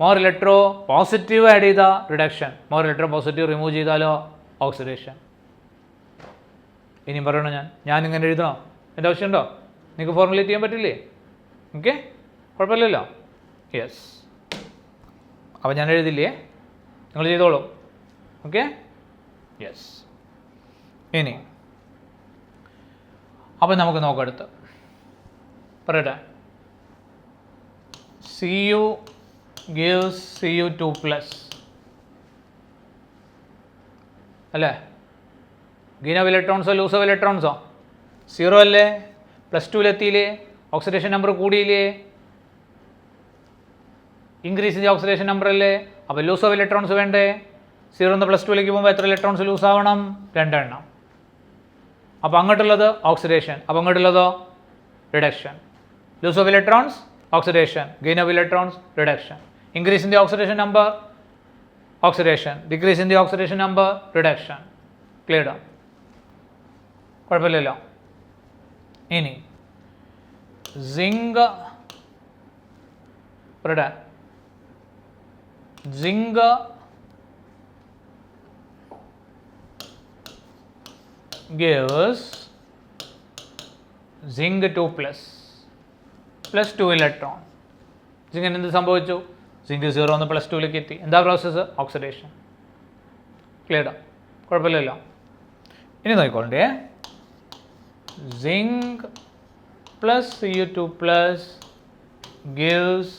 More electropositive add ചെയ്താൽ reduction, more electropositive remove ചെയ്താലോ oxidation. ഇനിയും പറയണോ? ഞാനിങ്ങനെ എഴുതണോ? എൻ്റെ ആവശ്യമുണ്ടോ? നിങ്ങൾക്ക് ഫോർമുലേറ്റ് ചെയ്യാൻ പറ്റില്ലേ? ഓക്കെ, കുഴപ്പമില്ലല്ലോ. യെസ്. അപ്പോൾ ഞാൻ എഴുതില്ലേ? നിങ്ങൾ ചെയ്തോളൂ. Okay, yes. ഇനി അപ്പം നമുക്ക് നോക്കാം. അടുത്ത് പറയട്ടെ. Cu gives Cu2+. അല്ലേ? ഗെയിൻ ഓഫ് ഇലക്ട്രോൺസോ ലൂസ് ഓഫ് ഇലക്ട്രോൺസോ? 0 അല്ലേ? +2 ഓക്സിഡേഷൻ നമ്പർ കൂടിയില്ലേ? ഇൻക്രീസ് ഇൻ ഓക്സിഡേഷൻ നമ്പർ അല്ലേ? അപ്പോൾ ലൂസ് ഓഫ് ഇലക്ട്രോൺസ് വേണ്ടേ? 0 നിന്ന് +2ലേക്ക് പോകുമ്പോൾ എത്ര ഇലക്ട്രോൺസ് ലൂസ് ആവണം? 2 എണ്ണം. അപ്പോൾ അങ്ങോട്ടുള്ളത് ഓക്സിഡേഷൻ, അപ്പോൾ അങ്ങോട്ടുള്ളതോ reduction. Lose of electrons oxidation, gain of electrons reduction. Increase in the oxidation number oxidation, decrease in the oxidation number reduction. Clear ആണ്? കുഴപ്പമില്ലല്ലോ. ഇനി zinc gives zinc 2 plus 2 electron. സിങ്കിന് എന്ത് സംഭവിച്ചു? സിങ്ക് 0 നിന്ന് +2ലേക്ക് എത്തി. എന്താ പ്രോസസ്സ്? ഓക്സിഡേഷൻ. ക്ലിയർ ആണ്? കുഴപ്പമില്ലല്ലോ. ഇനി നോക്കിക്കോളേ, zinc plus Cu2 plus gives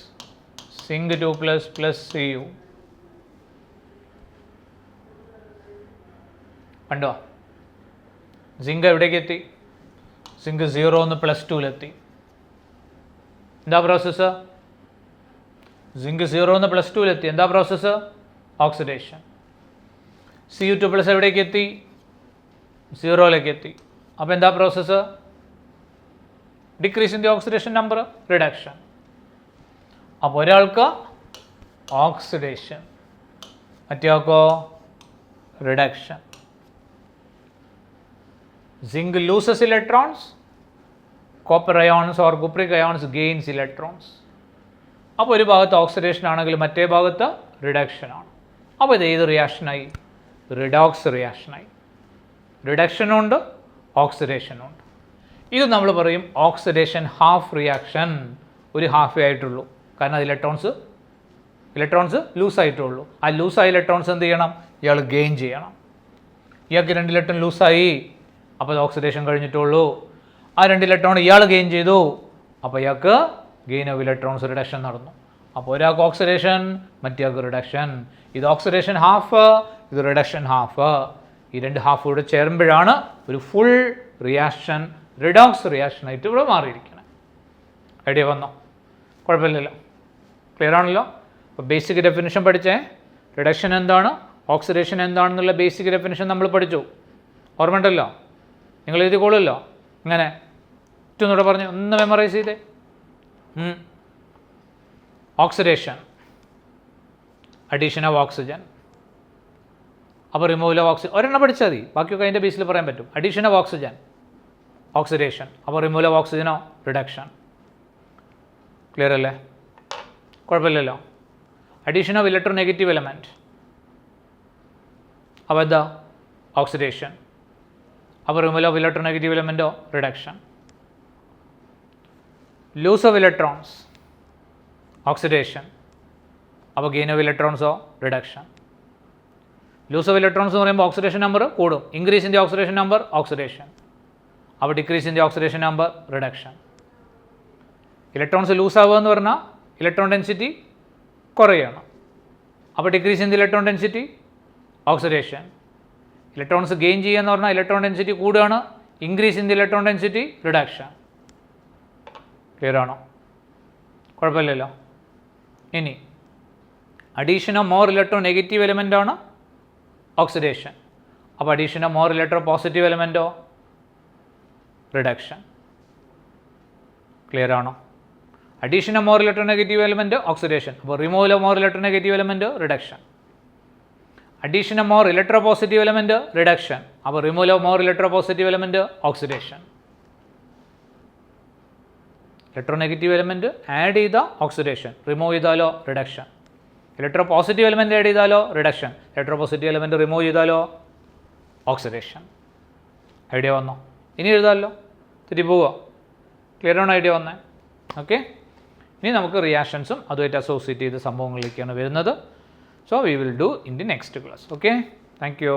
zinc 2 plus Cu. കണ്ടോ? സിങ്ക് എവിടേക്ക് എത്തി? സിങ്ക് 0 നിന്ന് +2ലെത്തി. എന്താ പ്രോസസ്സ്? സിങ്ക് 0 നിന്ന് +2ലെത്തി. എന്താ പ്രോസസ്സ്? ഓക്സിഡേഷൻ. Cu2 പ്ലസ് എവിടേക്ക് എത്തി? 0ലേക്ക് എത്തി. അപ്പോൾ എന്താ process? Decrease in the oxidation number reduction. അപ്പോൾ ഒരാൾക്ക് ഓക്സിഡേഷൻ, മറ്റേയാൾക്കോ reduction. Zinc loses electrons, copper ions or cupric ions gains electrons. അപ്പോൾ ഒരു ഭാഗത്ത് ഓക്സിഡേഷൻ ആണെങ്കിൽ മറ്റേ ഭാഗത്ത് റിഡക്ഷൻ ആണ്. അപ്പോൾ ഇത് ഏത് റിയാക്ഷനായി? റിഡോക്സ് റിയാക്ഷനായി. റിഡക്ഷനുണ്ട്, ഓക്സിഡേഷനുണ്ട്. ഇത് നമ്മൾ പറയും ഓക്സിഡേഷൻ ഹാഫ് റിയാക്ഷൻ. ഒരു ഹാഫേ ആയിട്ടുള്ളൂ, കാരണം അത് ഇലക്ട്രോൺസ് ലൂസായിട്ടുള്ളൂ. ആ ലൂസായ ഇലക്ട്രോൺസ് എന്ത് ചെയ്യണം? ഇയാൾ ഗെയിൻ ചെയ്യണം. ഇയാൾക്ക് 2 ഇലക്ട്രോൺ ലൂസായി, അപ്പോൾ അത് ഓക്സിഡേഷൻ കഴിഞ്ഞിട്ടുള്ളൂ. ആ 2 ഇലക്ട്രോൺ ഇയാൾ ഗെയിൻ ചെയ്തു, അപ്പോൾ ഇയാൾക്ക് ഗെയിൻ ഓഫ് ഇലക്ട്രോൺസ് റിഡക്ഷൻ നടന്നു. അപ്പോൾ ഒരാൾക്ക് ഓക്സിഡേഷൻ, മറ്റേയാൾക്ക് റിഡക്ഷൻ. ഇത് ഓക്സിഡേഷൻ ഹാഫ്, ഇത് റിഡക്ഷൻ ഹാഫ്. ഈ 2 ഹാഫ് കൂടെ ചേരുമ്പോഴാണ് ഒരു ഫുൾ റിയാക്ഷൻ, റിഡോക്സ് റിയാക്ഷനായിട്ട് ഇവിടെ മാറിയിരിക്കുന്നത്. ഐഡിയ വന്നോ? കുഴപ്പമില്ലല്ലോ. ക്ലിയർ ആണല്ലോ? അപ്പോൾ ബേസിക് ഡെഫിനിഷൻ പഠിച്ചേ. റിഡക്ഷൻ എന്താണ്, ഓക്സിഡേഷൻ എന്താണെന്നുള്ള ബേസിക് ഡെഫിനിഷൻ നമ്മൾ പഠിച്ചു. ഓർമ്മ ഉണ്ടല്ലോ? നിങ്ങൾ എഴുതിക്കോളുമല്ലോ. ഇങ്ങനെ ഒറ്റൊന്നുകൂടെ പറഞ്ഞു, ഒന്ന് മെമ്മറൈസ് ചെയ്തേ. Oxidation, addition of oxygen. അപ്പോൾ റിമൂവൽ ഓഫ് ഓക്സിജൻ ഒരെണ്ണം പഠിച്ചാൽ മതി, ബാക്കിയൊക്കെ അതിൻ്റെ ബേസിൽ പറയാൻ പറ്റും. Addition of oxygen, oxidation. അപ്പോൾ റിമൂവൽ ഓഫ് ഓക്സിജനോ റിഡക്ഷൻ. ക്ലിയർ അല്ലേ? കുഴപ്പമില്ലല്ലോ. Addition of electronegative element, അപ്പോൾ എന്താ? ഓക്സിഡേഷൻ. അപ്പോൾ റിമൂവൽ ഓഫ് ഇലക്ട്രോ നെഗറ്റീവ് എലമെൻറ്റോ reduction. Lose of electrons, oxidation. അപ്പോൾ ഗെയിൻ ഓഫ് ഇലക്ട്രോൺസോ റിഡക്ഷൻ. ലൂസ് ഓഫ് ഇലക്ട്രോൺസ് എന്ന് പറയുമ്പോൾ ഓക്സിഡേഷൻ നമ്പർ കൂടും. Increase in the oxidation number oxidation. അപ്പോൾ decrease in the oxidation number reduction. Electrons lose ആവുക എന്ന് പറഞ്ഞാൽ ഇലക്ട്രോൺ ഡെൻസിറ്റി കുറയാണ്. അപ്പോൾ decrease in the electron density oxidation. Electrons gain ചെയ്യുക എന്ന് പറഞ്ഞാൽ ഇലക്ട്രോൺ ഡെൻസിറ്റി കൂടുകയാണ്. Increase in the electron density reduction. Clear ആണോ? കുഴപ്പമില്ലല്ലോ. ഇനി addition of more electronegative element ആണ് ഓക്സിഡേഷൻ. അപ്പോൾ addition of more electropositive എലമെൻറ്റോ റിഡക്ഷൻ. ക്ലിയർ ആണോ? Addition of more electronegative element oxidation. അപ്പോൾ removal of more electronegative element reduction. Addition of more electropositive element reduction. അപ്പോൾ removal of more electropositive element oxidation. Electronegative element add ചെയ്ത oxidation, remove ചെയ്താലോ reduction. Electropositive element add ചെയ്താലോ reduction. Electropositive element remove ചെയ്താലോ oxidation. Idea വന്നോ? ഇനി എഴുതാമല്ലോ, തിരിപോവുക. Clear ആണോ ഐഡിയ വന്നേ? ഓക്കെ. ഇനി നമുക്ക് റിയാക്ഷൻസും അതുമായിട്ട് അസോസിയേറ്റ് ചെയ്ത സംഭവങ്ങളിലേക്കാണ് വരുന്നത്. So we will do in the next class. Okay, thank you.